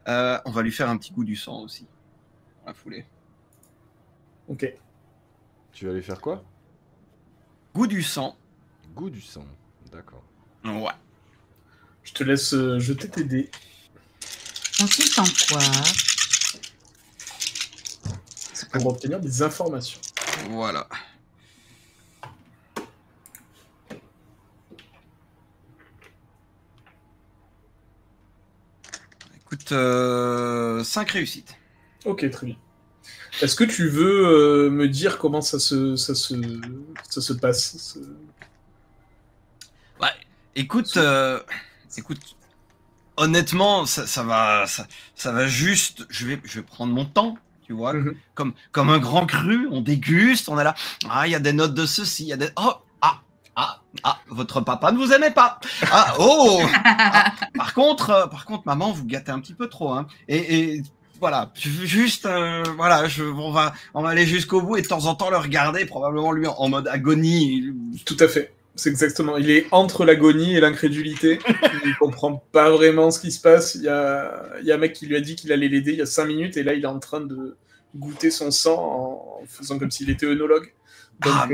on va lui faire un petit goût du sang aussi. Dans la foulée. Ok. Tu vas lui faire quoi? Goût du sang. Goût du sang. D'accord. Ouais. Je te laisse jeter tes dés. Consiste en quoi? C'est pour obtenir des informations. Voilà. Écoute, 5 réussites. Ok, très bien. Est-ce que tu veux me dire comment ça se passe Ouais. Écoute, honnêtement, ça va juste. Je vais prendre mon temps, tu vois. Mhm. Comme un grand cru, on déguste, on est là. Ah, il y a des notes de ceci, il y a des. Oh, votre papa ne vous aimait pas. Ah, oh. Par contre, maman, vous gâtez un petit peu trop, hein. Et voilà, juste, voilà, on va aller jusqu'au bout et de temps en temps le regarder, probablement lui en mode agonie. Tout à fait. C'est exactement. Il est entre l'agonie et l'incrédulité. Il comprend pas vraiment ce qui se passe. Il y a un mec qui lui a dit qu'il allait l'aider il y a 5 minutes et là il est en train de goûter son sang en faisant comme s'il était œnologue. Donc,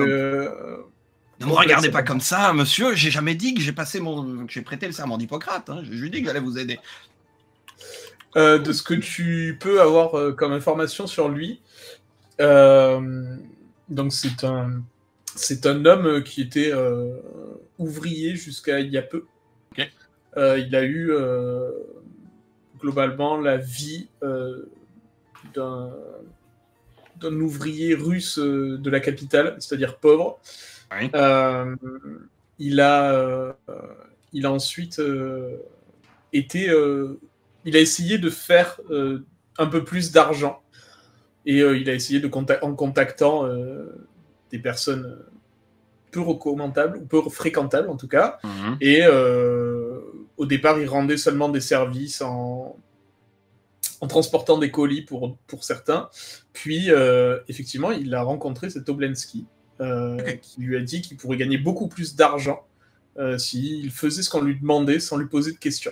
ne me regardez pas comme ça, monsieur. J'ai jamais dit que j'ai prêté le serment d'Hippocrate. Hein. J'ai dit que j'allais vous aider. De ce que tu peux avoir comme information sur lui, donc c'est un homme qui était ouvrier jusqu'à il y a peu. Okay. Il a eu globalement la vie d'un ouvrier russe de la capitale, c'est-à-dire pauvre. Oui. Il a ensuite été... il a essayé de faire un peu plus d'argent. Et il a essayé en contactant des personnes peu recommandables, ou peu fréquentables en tout cas. Mm-hmm. Et au départ, il rendait seulement des services en transportant des colis pour certains. Puis, effectivement, il a rencontré cet Oblensky, qui lui a dit qu'il pourrait gagner beaucoup plus d'argent s'il faisait ce qu'on lui demandait sans lui poser de questions.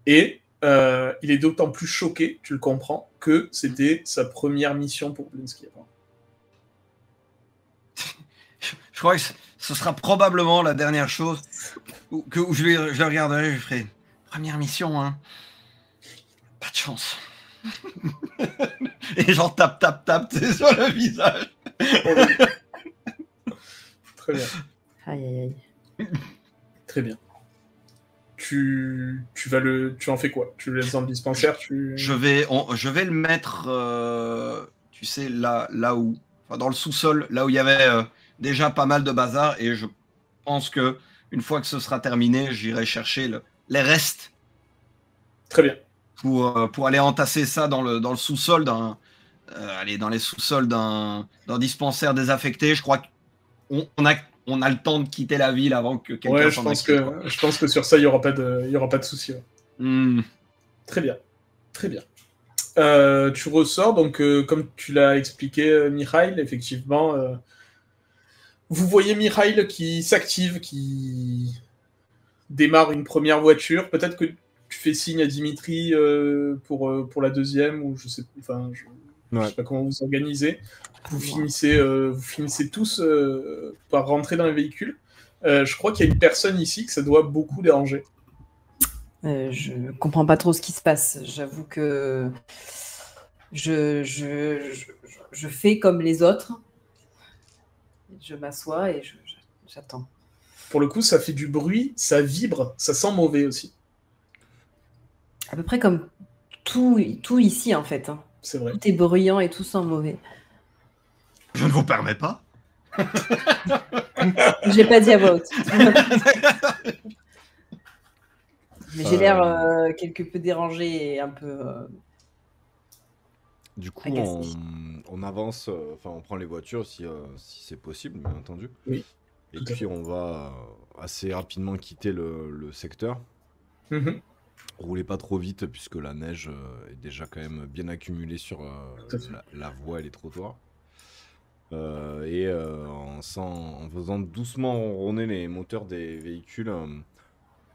Et il est d'autant plus choqué, tu le comprends, que c'était sa première mission pour Oblensky. Je crois que ce sera probablement la dernière chose où je le regarderai, je ferai première mission, hein. Pas de chance. Et j'en tape sur le visage. Très bien. Aïe. Très bien. Tu en fais quoi? Tu le laisses dans le dispensaire? Je vais le mettre, tu sais, là où, enfin, dans le sous-sol, là où il y avait déjà pas mal de bazar, et je pense que une fois que ce sera terminé, j'irai chercher les restes Très bien. pour aller entasser ça dans le sous-sol dans les sous-sols d'un dispensaire désaffecté. Je crois qu'on a le temps de quitter la ville avant que quelqu'un Ouais, s'en occupe. je pense que sur ça, il n'y aura pas de souci. Ouais. Hmm. Très bien. Très bien. Tu ressors, donc comme tu l'as expliqué, Mikhail, effectivement, vous voyez Mikhail qui s'active, qui démarre une première voiture. Peut-être que tu fais signe à Dimitri pour la deuxième, ou je sais pas comment vous organisez. Vous finissez tous par rentrer dans les véhicules. Je crois qu'il y a une personne ici que ça doit beaucoup déranger. Je comprends pas trop ce qui se passe. J'avoue que je fais comme les autres. Je m'assois et j'attends. Pour le coup, ça fait du bruit, ça vibre, ça sent mauvais aussi. À peu près comme tout ici, en fait. Hein. C'est vrai. Tout est bruyant et tout sent mauvais. Je ne vous permets pas. Je l'ai pas dit à voix haute. Mais j'ai l'air quelque peu dérangé et un peu... Du coup, agacé. on avance, on prend les voitures si c'est possible, bien entendu. Oui, Et tout à puis fait. on va assez rapidement quitter le secteur. Mhm. Roulez pas trop vite puisque la neige est déjà quand même bien accumulée sur Tout à fait. la voie et les trottoirs. En faisant doucement ronronner les moteurs des véhicules,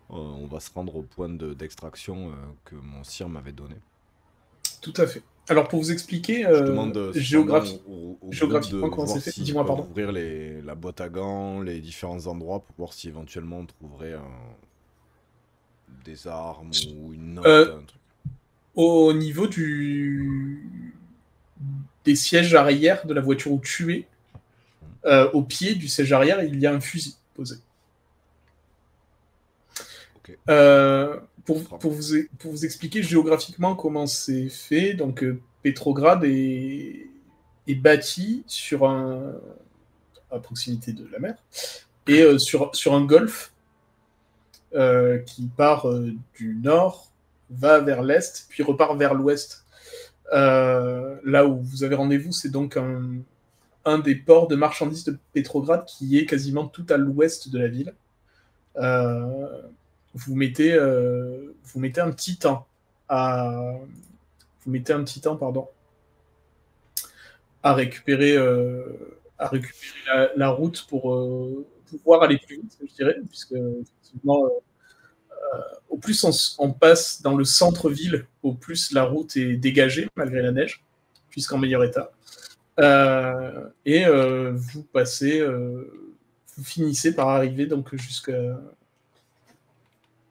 on va se rendre au point d'extraction que mon sire m'avait donné. Tout à fait. Alors, pour vous expliquer, Je demande géographiquement géographiquement comment c'est fait. s'ils Dis-moi, peuvent pardon. ouvrir la boîte à gants, les différents endroits pour voir si éventuellement on trouverait des armes ou une note, un truc. Au niveau des sièges arrière de la voiture où tu es, au pied du siège arrière, il y a un fusil posé. Ok. Pour vous expliquer géographiquement comment c'est fait, donc Petrograd est bâti à proximité de la mer et sur un golfe qui part du nord, va vers l'est, puis repart vers l'ouest. Là où vous avez rendez-vous, c'est donc un des ports de marchandises de Petrograd qui est quasiment tout à l'ouest de la ville. Vous mettez un petit temps à récupérer la route pour pouvoir aller plus vite, je dirais, puisque effectivement, au plus on passe dans le centre-ville, au plus la route est dégagée malgré la neige, puisqu'en meilleur état. Vous finissez par arriver donc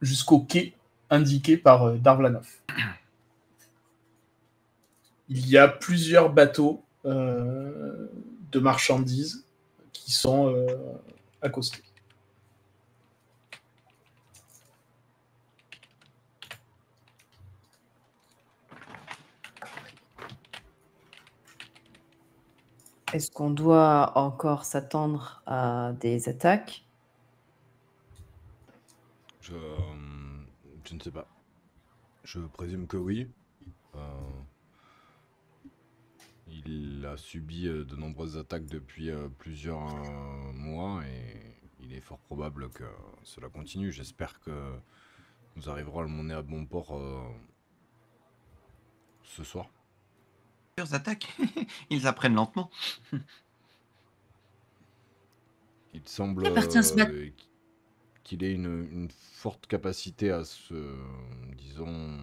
jusqu'au quai indiqué par Darvlanov. Il y a plusieurs bateaux de marchandises qui sont accostés. Est-ce qu'on doit encore s'attendre à des attaques? Je ne sais pas. Je présume que oui. Il a subi de nombreuses attaques depuis plusieurs mois et il est fort probable que cela continue. J'espère que nous arriverons à le mener à bon port ce soir. Plusieurs attaques, ils apprennent lentement. Il semble qu'il ait une forte capacité à disons,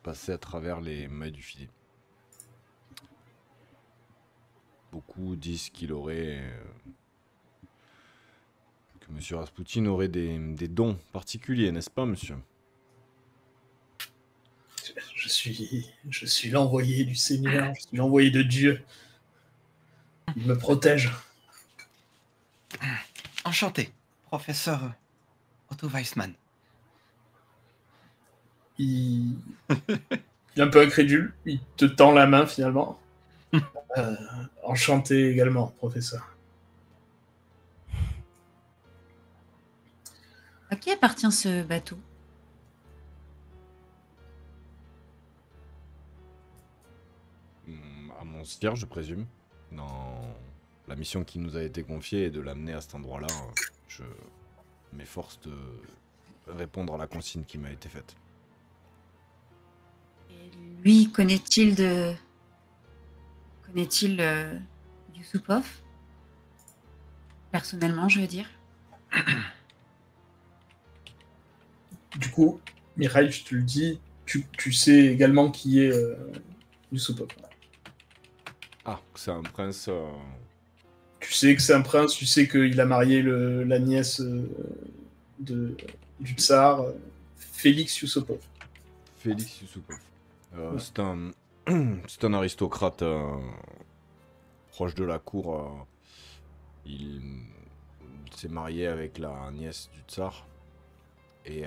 passer à travers les mailles du filet. Beaucoup disent qu'il aurait... que monsieur Rasputin aurait des dons particuliers, n'est-ce pas, monsieur? Je suis l'envoyé du Seigneur, je suis l'envoyé de Dieu. Il me protège. Enchanté, professeur Otto Weissmann. Il est un peu incrédule, il te tend la main finalement. Enchanté également, professeur. À qui appartient ce bateau? À mon sire, je présume. Dans la mission qui nous a été confiée et de l'amener à cet endroit-là, je m'efforce de répondre à la consigne qui m'a été faite. Et lui, connaît-il Yusupov? Personnellement, je veux dire. Du coup, Mireille, je te le dis, tu sais également qui est Yusupov. Ah, c'est un prince... Tu sais que c'est un prince, tu sais qu'il a marié la nièce du tsar, Félix Yusupov. Félix Yusupov. Ouais. C'est un aristocrate proche de la cour. Il s'est marié avec la nièce du tsar. Et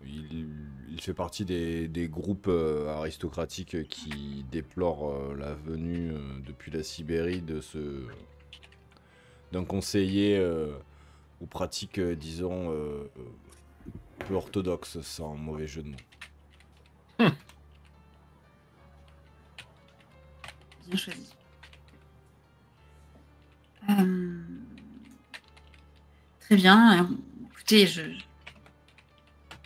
il fait partie des groupes aristocratiques qui déplorent la venue depuis la Sibérie d'un conseiller aux pratiques, disons, peu orthodoxes, sans mauvais jeu de mots. Bien choisi. Très bien. Écoutez,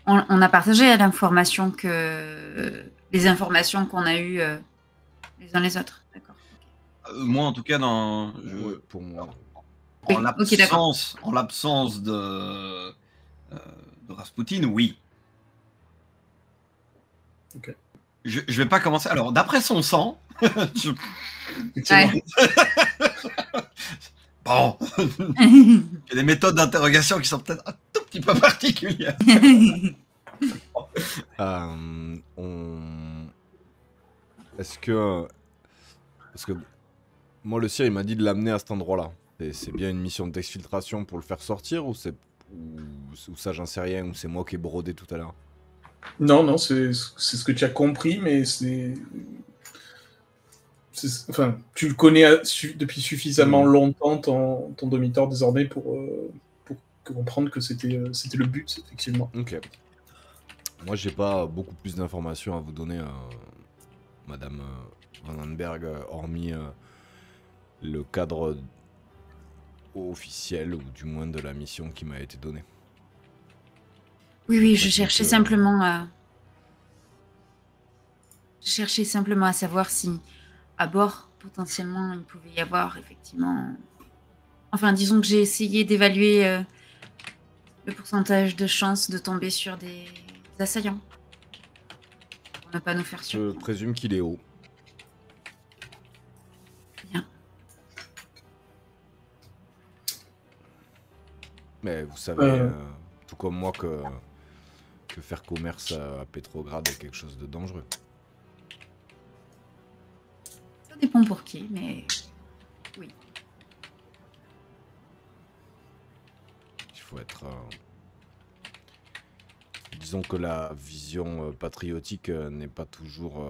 on a partagé l'information les informations qu'on a eues les uns les autres. D'accord. Moi, en tout cas, Ouais, pour moi. Oui, en l'absence de Rasputin, oui. Ok. Je vais pas commencer. Alors, d'après son sang, Ouais. bon, il y a des méthodes d'interrogation qui sont peut-être un tout petit peu particulières. Est-ce que... Parce que moi, le sire, il m'a dit de l'amener à cet endroit-là. C'est bien une mission d'exfiltration pour le faire sortir ou ça, j'en sais rien, ou c'est moi qui ai brodé tout à l'heure? Non, c'est ce que tu as compris, mais enfin, tu le connais depuis suffisamment longtemps, ton domiteur, désormais, pour comprendre que c'était le but, effectivement. Ok. Moi, j'ai pas beaucoup plus d'informations à vous donner, Madame Vandenberg, hormis le cadre officiel, ou du moins de la mission qui m'a été donnée. Oui, je cherchais simplement à savoir si, à bord, potentiellement, il pouvait y avoir, effectivement... Enfin, disons que j'ai essayé d'évaluer le pourcentage de chances de tomber sur des assaillants. Pour ne pas nous faire Je surprendre. présume qu'il est haut. Bien. Mais vous savez, tout comme moi, que faire commerce à Petrograd est quelque chose de dangereux. Ça dépend pour qui, mais oui. Il faut être... Disons que la vision patriotique n'est pas toujours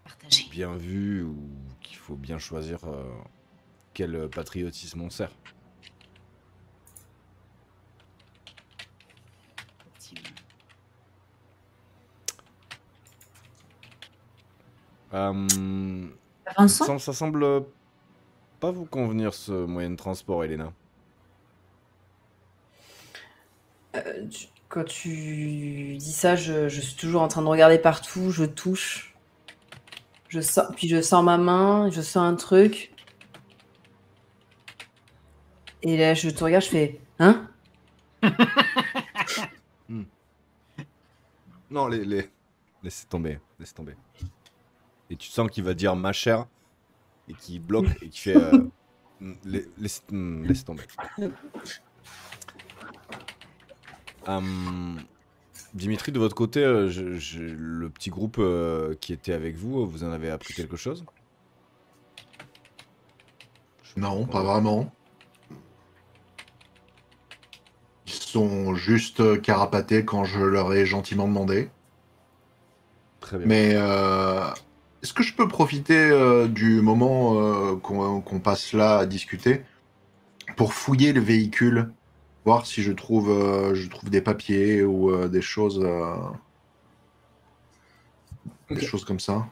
Partagé. bien vue, ou qu'il faut bien choisir quel patriotisme on sert. Avançons. Ça semble pas vous convenir, ce moyen de transport, Elena. Quand tu dis ça, je suis toujours en train de regarder partout, je touche. Puis je sens ma main, je sens un truc. Et là, je te regarde, je fais « Hein ?» Non, laissez tomber, laissez tomber. Et tu sens qu'il va dire ma chère, et qu'il bloque, et qu'il fait laissez tomber. Dimitri, de votre côté, le petit groupe qui était avec vous, vous en avez appris quelque chose? Non, pas vraiment. Ils sont juste carapatés quand je leur ai gentiment demandé. Très bien. Mais est-ce que je peux profiter du moment qu'on passe là à discuter pour fouiller le véhicule, voir si je trouve des papiers ou des choses comme ça.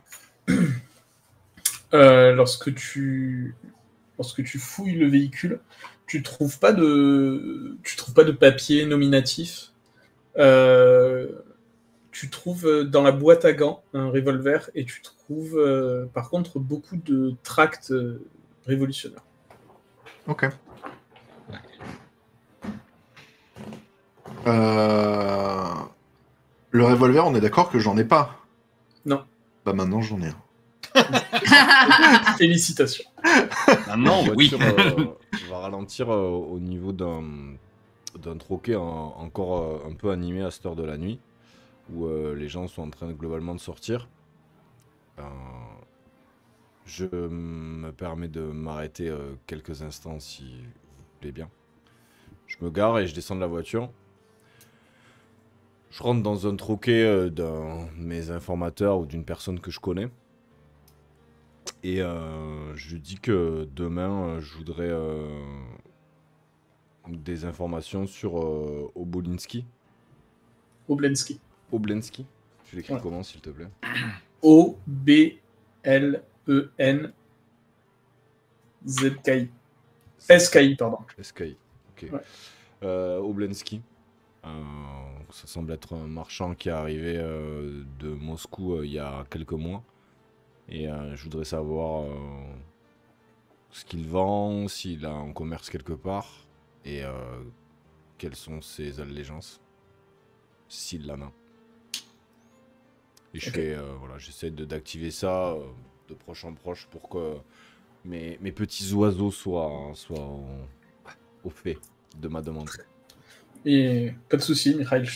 Lorsque tu fouilles le véhicule, tu trouves pas de papier nominatif. Tu trouves dans la boîte à gants un revolver et tu trouves par contre beaucoup de tracts révolutionnaires. Ok. Le revolver, on est d'accord que j'en ai pas? Non. Bah maintenant j'en ai un. Félicitations. Maintenant, oui. On va ralentir au niveau d'un troquet encore un peu animé à cette heure de la nuit, où les gens sont en train globalement de sortir. Je me permets de m'arrêter quelques instants si vous plaît bien. Je me gare et je descends de la voiture. Je rentre dans un troquet d'un de mes informateurs ou d'une personne que je connais. Et je lui dis que demain, je voudrais des informations sur Obolinski. Oblensky. Oblensky. Tu l'écris Ouais. comment, s'il te plaît? O-B-L-E-N-Z-K-I. S-K-I, pardon. SKI. Ok. Ouais. Oblensky. Ça semble être un marchand qui est arrivé de Moscou il y a quelques mois. Et je voudrais savoir ce qu'il vend, s'il a un commerce quelque part, et quelles sont ses allégeances, s'il en a. Et je fais, voilà, j'essaie d'activer ça de proche en proche pour que mes petits oiseaux soient au fait de ma demande. Et pas de souci, Mikhail,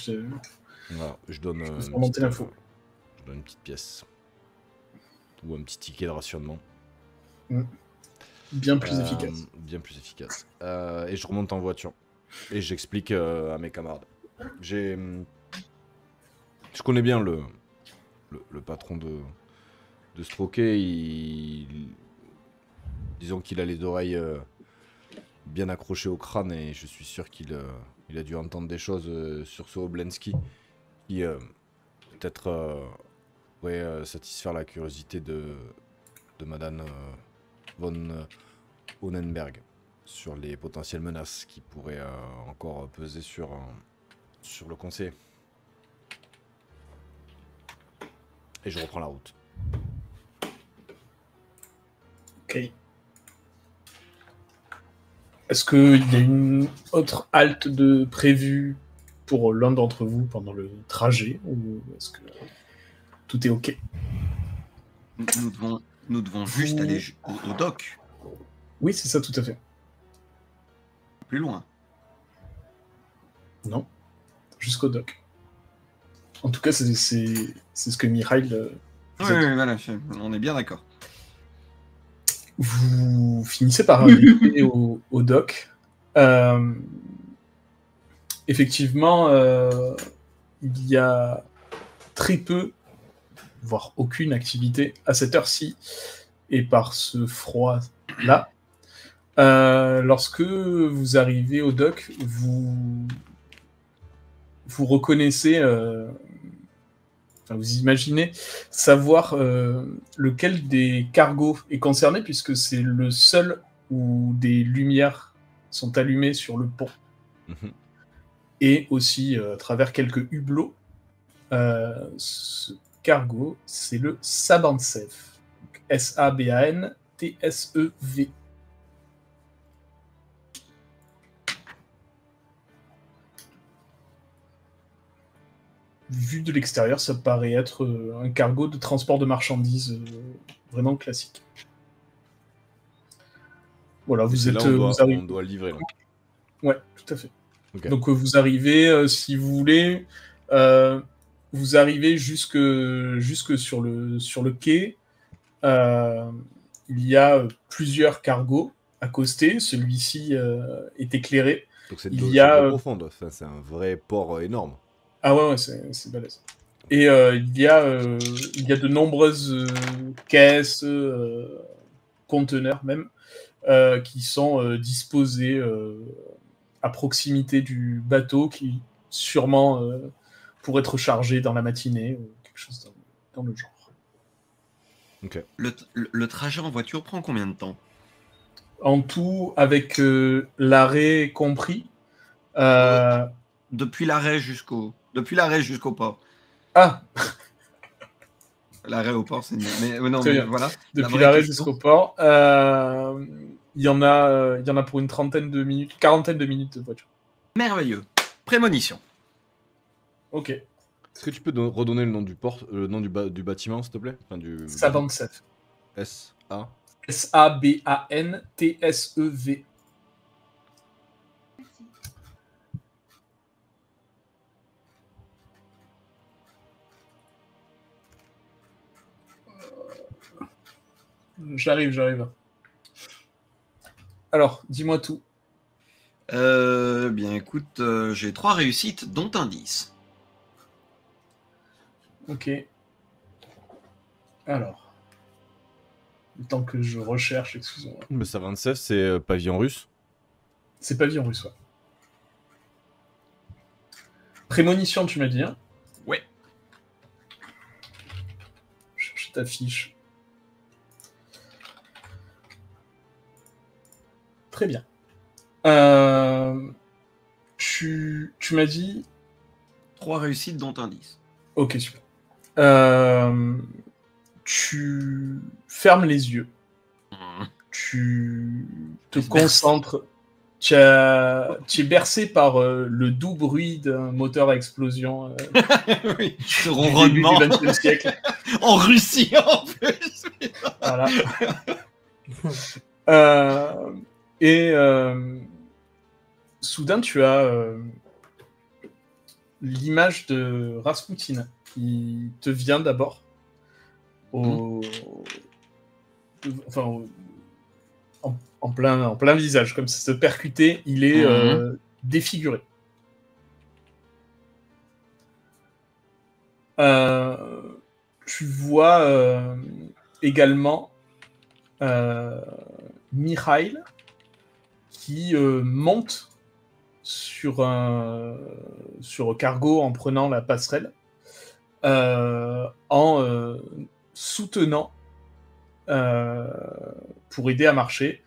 Voilà, je donne Je peux remonter l'info. je donne une petite pièce. Ou un petit ticket de rationnement. Bien plus efficace. Bien plus efficace. Et je remonte en voiture. Et j'explique à mes camarades. Je connais bien le patron de ce troquet. Disons qu'il a les oreilles bien accrochées au crâne. Et je suis sûr qu'il a dû entendre des choses sur ce Oblensky. Qui peut-être pourrait satisfaire la curiosité de Madame von Honenberg sur les potentielles menaces qui pourraient encore peser sur le conseil. Et je reprends la route. Ok. Est-ce qu'il y a une autre halte de prévue pour l'un d'entre vous pendant le trajet, ou est-ce que tout est ok? Nous devons juste aller au dock, Oui, c'est ça, tout à fait. plus loin. Non, jusqu'au dock. En tout cas, c'est ce que Mikhail... Oui, voilà, on est bien d'accord. Vous finissez par arriver au dock. Effectivement, il y a très peu, voire aucune activité à cette heure-ci, et par ce froid-là. Lorsque vous arrivez au dock, vous reconnaissez, enfin, vous imaginez savoir lequel des cargos est concerné, puisque c'est le seul où des lumières sont allumées sur le pont. Et aussi à travers quelques hublots. Ce cargo, c'est le Sabantsev. S-A-B-A-N-T-S-E-V. Vu de l'extérieur, ça paraît être un cargo de transport de marchandises vraiment classique. Voilà, vous êtes... on doit livrer là. Ouais, tout à fait. Okay. Donc vous arrivez, si vous voulez, vous arrivez jusque sur le quai. Il y a plusieurs cargos accostés. Celui-ci est éclairé. Donc c'est il y a profonde. Enfin, c'est un vrai port énorme. Ah ouais, c'est balèze. Et il y a de nombreuses caisses, conteneurs même, qui sont disposés à proximité du bateau, qui sûrement pourraient être chargés dans la matinée ou quelque chose dans le genre. Ok. Le trajet en voiture prend combien de temps? En tout, avec l'arrêt compris. Depuis l'arrêt jusqu'au port. Ah, L'arrêt au port, c'est mieux. Mais non, Très mais bien. voilà. depuis vraie l'arrêt question. jusqu'au port, il y en a pour une quarantaine de minutes de voiture. Merveilleux. Prémonition. Ok, Est-ce que tu peux redonner le nom du port, le nom du bâtiment, s'il te plaît? Enfin, du Sabansev. S-A. Sabantesev. J'arrive. Alors, dis-moi tout. Bien écoute, j'ai 3 réussites, dont un 10. Ok. Alors. Le temps que je recherche, excusez-moi. Mais ça 27, c'est pavillon russe. C'est pavillon russe, ouais. Prémonition, tu m'as dit, hein? Ouais. Je cherche ta fiche. Très bien. Tu m'as dit... 3 réussites, dont un 10. Ok, super. Tu fermes les yeux. Tu te concentres. Tu es bercé par le doux bruit d'un moteur à explosion Oui, ce du début ronronnement. du XXe siècle. En Russie, en plus. Voilà. Soudain, tu as l'image de Rasputin qui te vient d'abord en plein visage, comme ça se percutait, il est défiguré. Tu vois également Mikhail qui monte sur Cargo en prenant la passerelle, en soutenant pour aider à marcher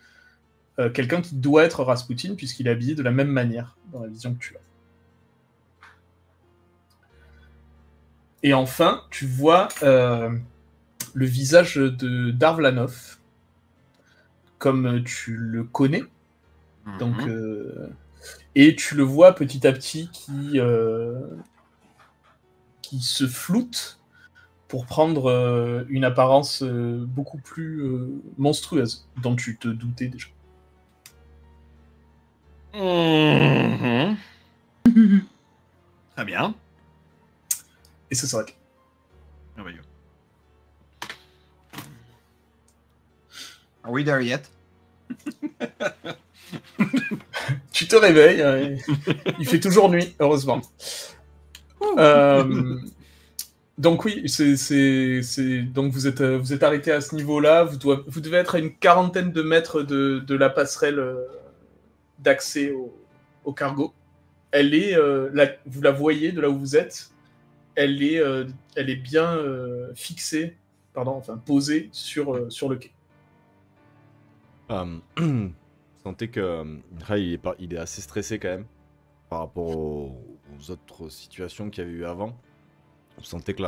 quelqu'un qui doit être Rasputin puisqu'il est habillé de la même manière dans la vision que tu as. Et enfin, tu vois le visage de Darvlanov comme tu le connais. Donc, et tu le vois petit à petit qui se floute pour prendre une apparence beaucoup plus monstrueuse, dont tu te doutais déjà. Très bien. Et ça s'arrête. Merveilleux. Are we there yet? Tu te réveilles, il fait toujours nuit, heureusement. Donc oui, donc vous êtes arrêté à ce niveau-là, vous devez être à une quarantaine de mètres de la passerelle d'accès au cargo. Elle est, vous la voyez de là où vous êtes, elle est bien posée sur le quai. Vous sentez que il est assez stressé quand même par rapport aux autres situations qu'il y avait eu avant. Vous sentez que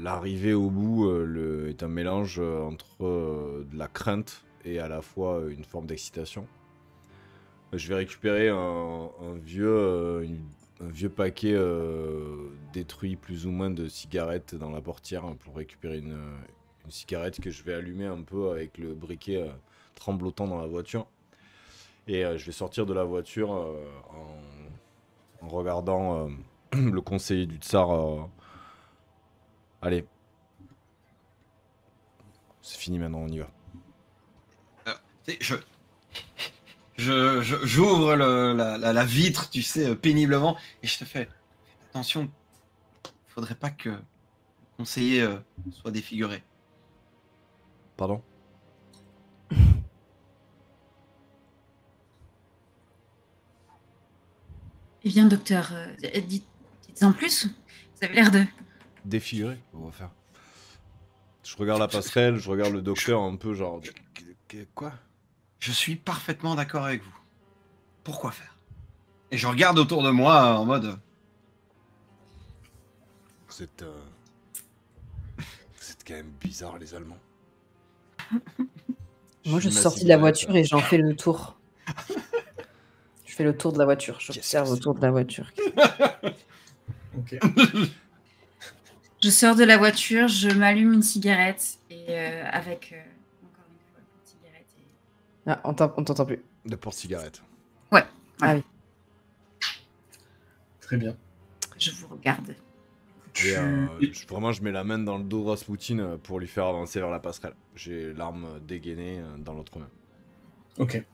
l'arrivée au bout est un mélange entre de la crainte et à la fois une forme d'excitation. Je vais récupérer un vieux paquet détruit plus ou moins de cigarettes dans la portière pour récupérer une cigarette que je vais allumer un peu avec le briquet tremblotant dans la voiture. Et je vais sortir de la voiture en regardant le conseiller du tsar. Allez. C'est fini maintenant, on y va. J'ouvre la vitre, tu sais, péniblement, et je te fais attention, faudrait pas que le conseiller soit défiguré. Pardon? Eh bien, docteur, dites-en plus. Vous avez l'air de... Défiguré, on va faire. Je regarde la passerelle, je regarde le docteur un peu genre... Quoi? Je suis parfaitement d'accord avec vous. Pourquoi faire? Et je regarde autour de moi en mode... Vous êtes quand même bizarre, les Allemands. Moi, je fume suis ma sortie de la cigarette. voiture et j'en fais le tour. Je fais le tour de la voiture. J'observe autour de la voiture. Ok. Je sors de la voiture, je m'allume une cigarette et avec encore une fois une cigarette. Ah, on t'entend plus. De porte-cigarette. Ah oui. Très bien. Je vous regarde. Et vraiment, je mets la main dans le dos de Rasputin pour lui faire avancer vers la passerelle. J'ai l'arme dégainée dans l'autre main. Ok.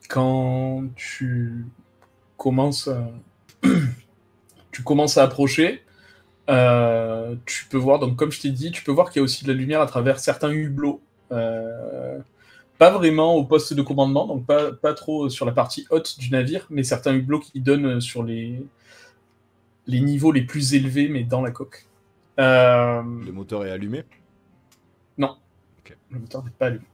Quand tu commences à... tu commences à approcher, tu peux voir, donc comme je t'ai dit, tu peux voir qu'il y a aussi de la lumière à travers certains hublots. Pas vraiment au poste de commandement, donc pas trop sur la partie haute du navire, mais certains hublots qui donnent sur les niveaux les plus élevés, mais dans la coque. Le moteur est allumé? Non. Ok. Le moteur n'est pas allumé.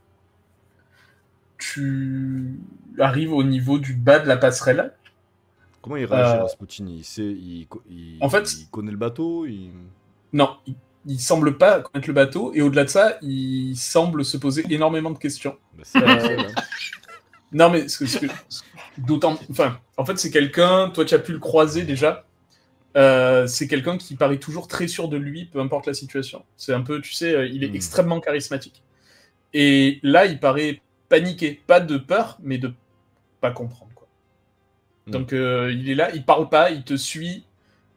Tu arrives au niveau du bas de la passerelle. Comment il réagit, Rasputin? En fait, il connaît le bateau? Non, il semble pas connaître le bateau, et au-delà de ça, il semble se poser énormément de questions. Bah, c'est parfait, là. Non, mais d'autant... Enfin, en fait, c'est quelqu'un... Toi, tu as pu le croiser déjà. C'est quelqu'un qui paraît toujours très sûr de lui, peu importe la situation. C'est un peu, tu sais, il est extrêmement charismatique. Et là, il paraît paniqué. Pas de peur, mais de pas comprendre, quoi. Donc, il est là, il parle pas, il te suit.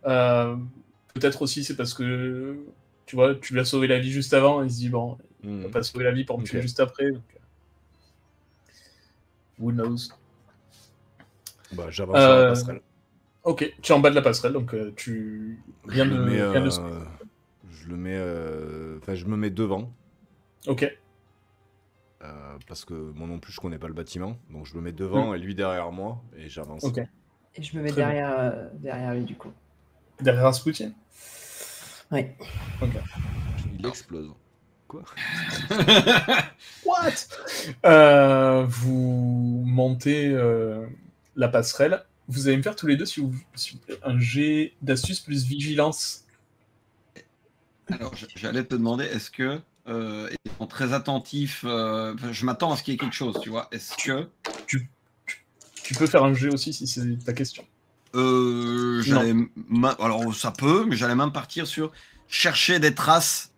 Peut-être aussi, c'est parce que, tu vois, tu lui as sauvé la vie juste avant, et il se dit, bon, il va pas sauver la vie pour me tuer juste après. Donc... Who knows? Bah, j'avance sur la passerelle. Ok, tu es en bas de la passerelle, donc tu... Rien de... Je le mets... Enfin, je me mets devant. Ok. Parce que moi non plus, je connais pas le bâtiment. Donc, je me mets devant et lui derrière moi, et j'avance. Ok. Et je me mets Très derrière lui, du coup. Derrière Rasputin? Oui. Ok. Il explose. Quoi? What? Vous montez la passerelle. Vous allez me faire tous les deux un jet d'astuce plus vigilance. Alors, j'allais te demander, est-ce que, étant très attentif, je m'attends à ce qu'il y ait quelque chose, tu vois. Est-ce que... Tu peux faire un jet aussi si c'est ta question. Alors, ça peut, mais j'allais même partir sur chercher des traces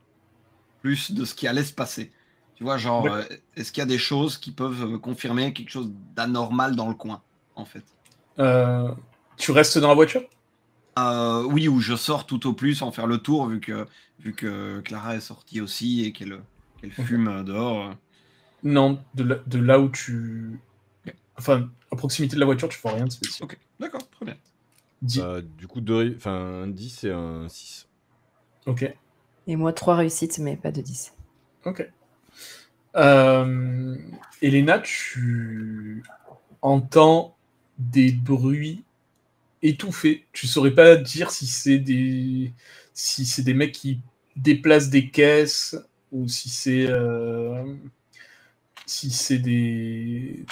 plus de ce qui allait se passer. Tu vois, genre, ouais. Est-ce qu'il y a des choses qui peuvent me confirmer quelque chose d'anormal dans le coin, en fait? Tu restes dans la voiture? Oui, ou je sors tout au plus en faire le tour, vu que Clara est sortie aussi et qu'elle fume dehors. Non, de là où tu... Okay. Enfin, à proximité de la voiture, tu fais rien de spécial. Ok, d'accord, très bien. 10. Du coup, un 10 et un 6. Ok. Et moi, 3 réussites, mais pas de 10. Ok. Elena, tu entends des bruits étouffés. Tu saurais pas dire si c'est des mecs qui déplacent des caisses ou si c'est des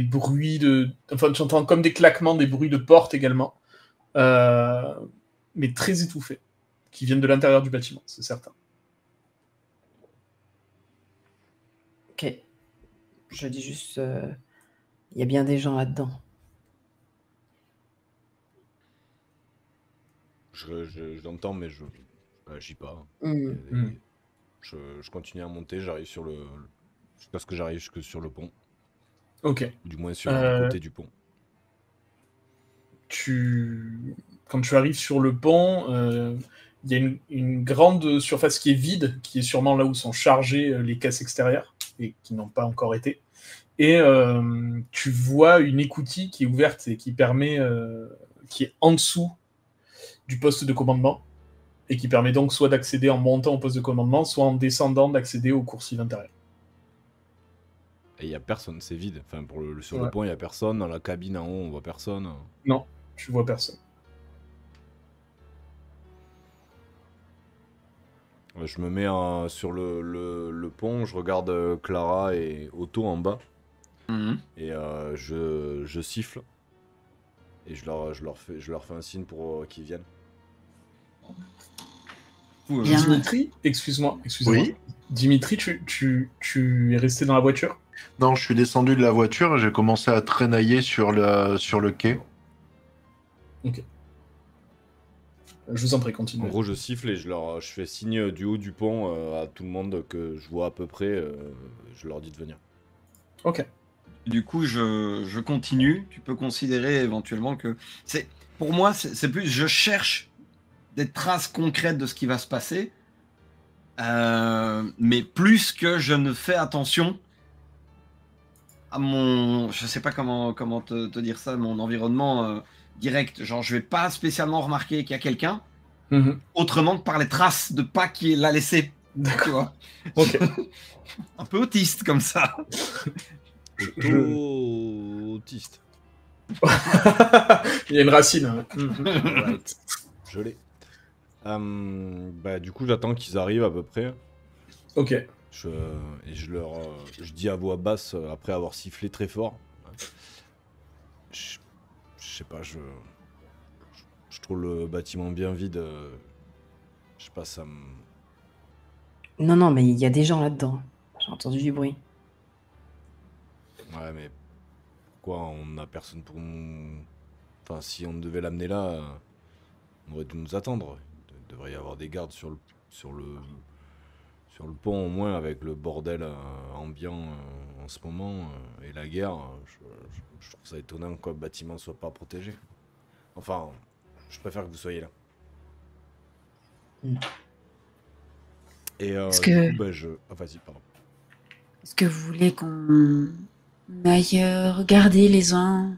bruits de... Enfin, tu entends comme des claquements, des bruits de porte également. Mais très étouffés, qui viennent de l'intérieur du bâtiment, c'est certain. Ok. Je dis juste... Il y a bien des gens là-dedans. Je l'entends, mais je n'agis pas. Je continue à monter, j'arrive sur le... Jusqu'à ce que j'arrive jusque sur le pont. Ok. Du moins sur un côté du pont. Quand tu arrives sur le pont, il y a une grande surface qui est vide, qui est sûrement là où sont chargées les caisses extérieures, et qui n'ont pas encore été. Et tu vois une écoutille qui est ouverte et qui est en dessous du poste de commandement, et qui permet donc soit d'accéder en montant au poste de commandement, soit en descendant d'accéder aux coursives intérieures. Et il n'y a personne, c'est vide. Enfin, sur Ouais. le pont, il n'y a personne. Dans la cabine en haut, on voit personne. Non, tu vois personne. Je me mets sur le pont, je regarde Clara et Otto en bas. Et je siffle. Et je leur fais un signe pour qu'ils viennent. Bien. Dimitri, excuse-moi. Oui. Dimitri, tu es resté dans la voiture? Non, je suis descendu de la voiture et j'ai commencé à traînailler sur le quai. Je vous en prie, En continue. gros, je siffle et je fais signe du haut du pont à tout le monde que je vois à peu près. Je leur dis de venir. Ok. Du coup, je continue. Tu peux considérer éventuellement que pour moi, c'est plus je cherche des traces concrètes de ce qui va se passer, mais plus que je ne fais attention à je sais pas comment te dire ça, mon environnement direct. Genre, je vais pas spécialement remarquer qu'il y a quelqu'un autrement que par les traces de pas qu'il l'a laissé. Tu vois. Ok. Un peu autiste comme ça. Autiste. Il y a une racine. Hein. Right. Je l'ai. Du coup, j'attends qu'ils arrivent à peu près. Ok. Et je dis à voix basse, après avoir sifflé très fort. Je sais pas, je trouve le bâtiment bien vide. Je sais pas, ça me... Non, mais il y a des gens là-dedans. J'ai entendu du bruit. Ouais, mais pourquoi on n'a personne pour nous... Enfin, si on devait l'amener là, on aurait dû nous attendre. Il devrait y avoir des gardes sur le pont au moins, avec le bordel ambiant en ce moment et la guerre. Je trouve ça étonnant que le bâtiment soit pas protégé. Enfin, je préfère que vous soyez là. Et du coup, vas-y, pardon. Est-ce que vous voulez qu'on aille regarder les uns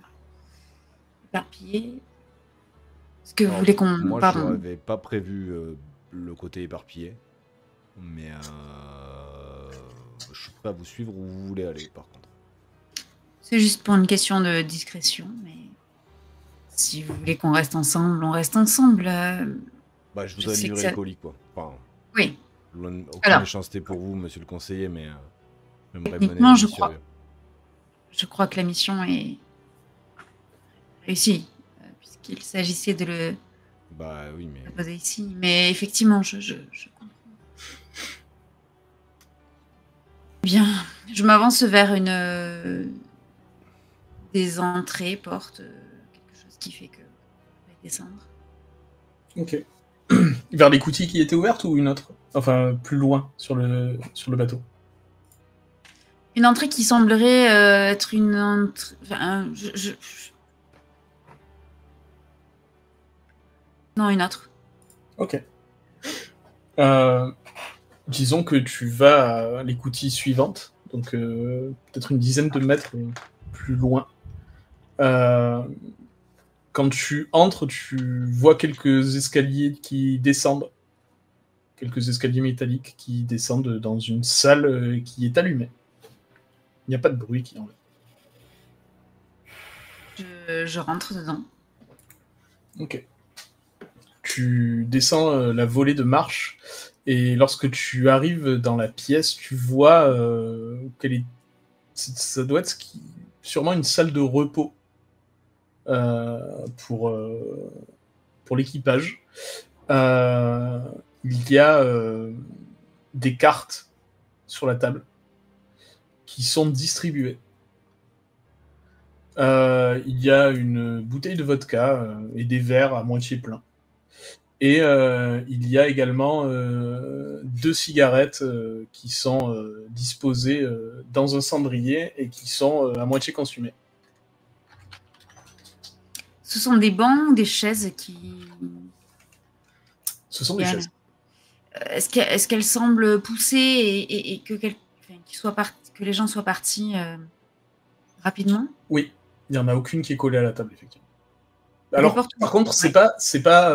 éparpillés? Est-ce que vous voulez qu'on... Moi, Pardon. je n'avais pas prévu le côté éparpillé. Mais je suis prêt à vous suivre où vous voulez aller, par contre. C'est juste pour une question de discrétion, mais si vous voulez qu'on reste ensemble, on reste ensemble. Je voudrais livrer le colis, quoi. Enfin, oui. Aucune Alors, méchanceté pour vous, monsieur le conseiller, mais j'aimerais techniquement, mener je la crois. mission. Je crois que la mission est réussie, puisqu'il s'agissait de le Oui, mais... poser ici. Mais effectivement, je comprends. Bien, je m'avance vers des entrées, portes, quelque chose qui fait que je vais descendre. Ok. Vers l'écoutille qui était ouverte ou une autre? Enfin, plus loin sur le bateau. Une entrée qui semblerait être une entrée... Enfin, Non, une autre. Ok. Disons que tu vas à l'écoutille suivante, donc peut-être une dizaine de mètres plus loin. Quand tu entres, tu vois quelques escaliers qui descendent. Quelques escaliers métalliques qui descendent dans une salle qui est allumée. Il n'y a pas de bruit qui en est. Je rentre dedans. Ok. Tu descends la volée de marche, et lorsque tu arrives dans la pièce, tu vois ça doit être sûrement une salle de repos pour l'équipage. Il y a des cartes sur la table qui sont distribuées. Il y a une bouteille de vodka et des verres à moitié pleins. Et il y a également 2 cigarettes qui sont disposées dans un cendrier et qui sont à moitié consumées. Ce sont des bancs ou des chaises qui... Ce sont des chaises. Est-ce qu'elles semblent pousser et que les gens soient partis rapidement? Oui, il n'y en a aucune qui est collée à la table, effectivement. Alors, par contre, c'est ouais. pas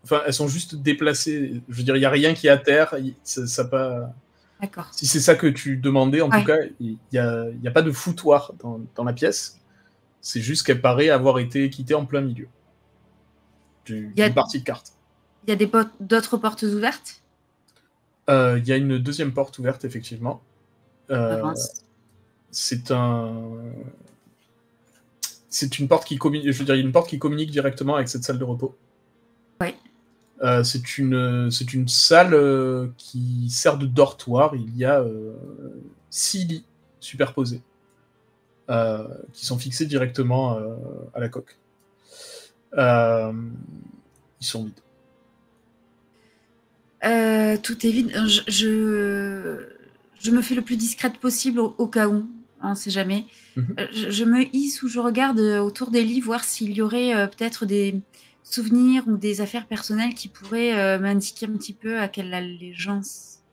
enfin, elles sont juste déplacées. Je veux dire, il n'y a rien qui est à terre. Ça pas... D'accord. Si c'est ça que tu demandais, en Ouais. tout cas, il n'y a pas de foutoir dans la pièce. C'est juste qu'elle paraît avoir été quittée en plein milieu Il y a- d'une partie de carte. Il y a d'autres portes ouvertes? Il y a une deuxième porte ouverte, effectivement. Avance. C'est une porte qui communique, je veux dire, une porte qui communique directement avec cette salle de repos. Ouais. C'est une salle qui sert de dortoir. Il y a 6 lits superposés qui sont fixés directement à la coque. Ils sont vides. Tout est vide. Je me fais le plus discrète possible au cas où. On ne sait jamais. Je me hisse ou je regarde autour des lits, voir s'il y aurait peut-être des souvenirs ou des affaires personnelles qui pourraient m'indiquer un petit peu à quelle allégeance.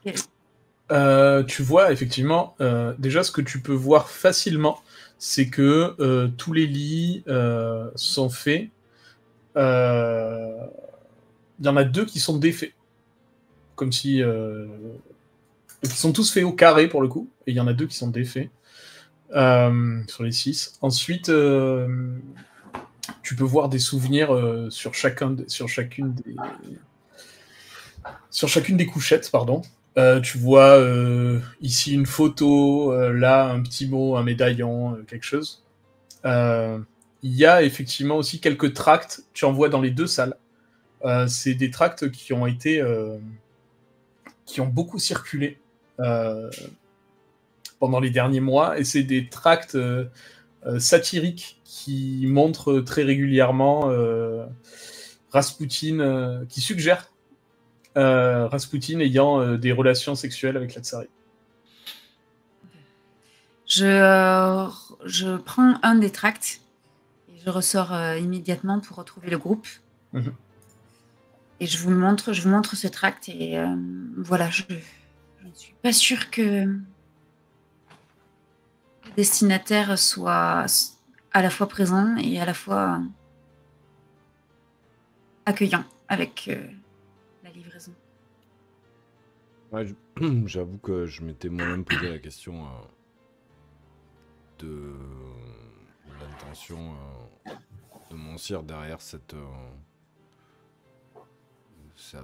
Tu vois, effectivement, déjà, ce que tu peux voir facilement, c'est que tous les lits sont faits. Il y en a 2 qui sont défaits. Comme si... Ils sont tous faits au carré, pour le coup. Et il y en a 2 qui sont défaits. Sur les 6. Ensuite, tu peux voir des souvenirs sur chacune des couchettes, pardon. Tu vois ici une photo, là un petit mot, un médaillon, quelque chose. Il y a effectivement aussi quelques tracts, tu en vois dans les 2 salles. C'est des tracts qui ont beaucoup circulé pendant les derniers mois, et c'est des tracts satiriques qui montrent très régulièrement Rasputin, qui suggèrent Rasputin ayant des relations sexuelles avec la tsarine. Je prends un des tracts et je ressors immédiatement pour retrouver le groupe. Et je vous montre ce tract et voilà, je ne suis pas sûre que le destinataire soit à la fois présent et à la fois accueillant avec la livraison. Ouais, j'avoue que je m'étais moi-même posé la question de l'intention de mon sire derrière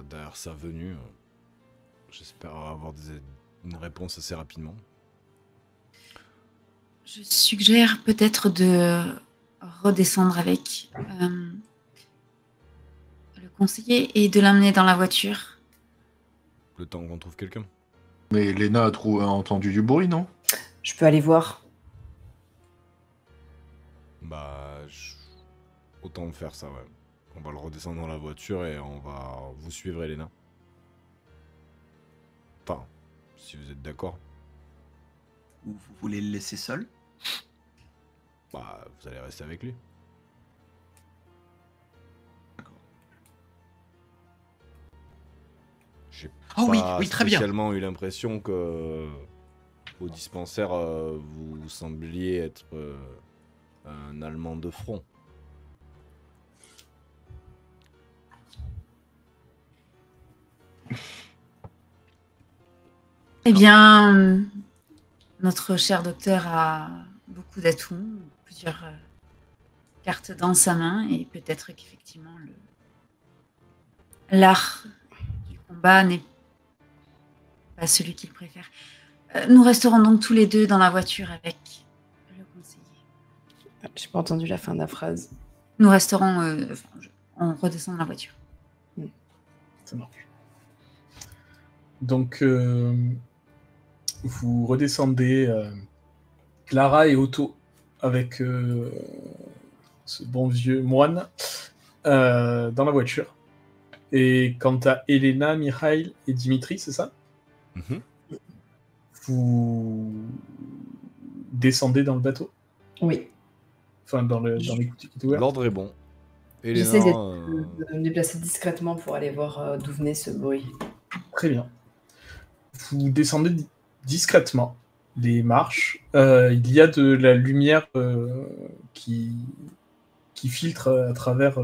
derrière sa venue. J'espère avoir une réponse assez rapidement. Je suggère peut-être de redescendre avec le conseiller et de l'amener dans la voiture. Le temps qu'on trouve quelqu'un. Mais Léna a entendu du bruit, non? Je peux aller voir. Bah, autant faire ça, ouais. On va le redescendre dans la voiture et on va vous suivre, Elena. Enfin, si vous êtes d'accord. Ou vous voulez le laisser seul? Bah, vous allez rester avec lui. D'accord. J'ai Oh oui, pas oui, très bien. spécialement eu l'impression que au dispensaire, vous sembliez être un Allemand de front. Eh bien, notre cher docteur a beaucoup d'atouts, plusieurs cartes dans sa main, et peut-être qu'effectivement l'art du combat n'est pas celui qu'il préfère. Nous resterons donc tous les 2 dans la voiture avec le conseiller. J'ai pas entendu la fin de la phrase. Nous resterons... on redescend dans la voiture. Ça marche. Donc, vous redescendez Clara et Otto avec ce bon vieux moine dans la voiture. Et quant à Elena, Mikhail et Dimitri, c'est ça? Vous descendez dans le bateau? Oui. Enfin, dans les boutiques qui sont ouvertes. L'ordre est bon. Elena, J'essaie de me déplacer discrètement pour aller voir d'où venait ce bruit. Très bien. Vous descendez discrètement les marches. Il y a de la lumière qui filtre à travers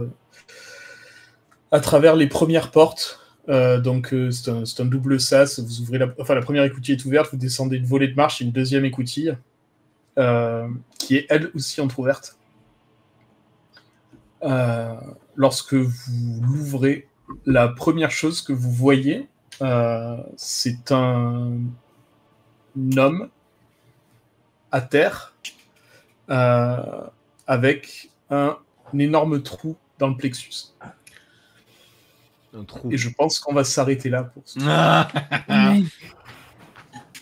les premières portes C'est un double sas. Vous ouvrez la première écoutille est ouverte, vous descendez une volée de marche et une deuxième écoutille qui est elle aussi entrouverte. Lorsque vous l'ouvrez, la première chose que vous voyez, c'est un homme à terre avec un énorme trou dans le plexus. Un trou. Et je pense qu'on va s'arrêter là pour ce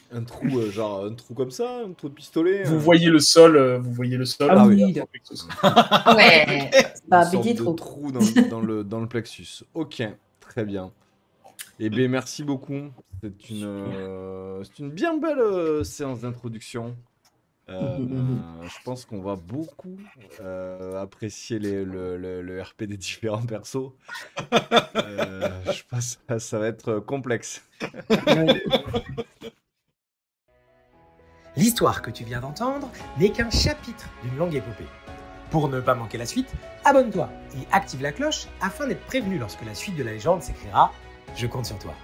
Un trou, genre un trou comme ça, un trou de pistolet. Vous voyez le sol, Ah oui, dans le plexus. Ouais, c'est pas un Une petit sorte de trou. dans le plexus. Ok, très bien. Eh bien, merci beaucoup. C'est une bien belle séance d'introduction. Je pense qu'on va beaucoup apprécier le RP des différents persos. Je pense que ça va être complexe. L'histoire que tu viens d'entendre n'est qu'un chapitre d'une longue épopée. Pour ne pas manquer la suite, abonne-toi et active la cloche afin d'être prévenu lorsque la suite de la légende s'écrira « Je compte sur toi ».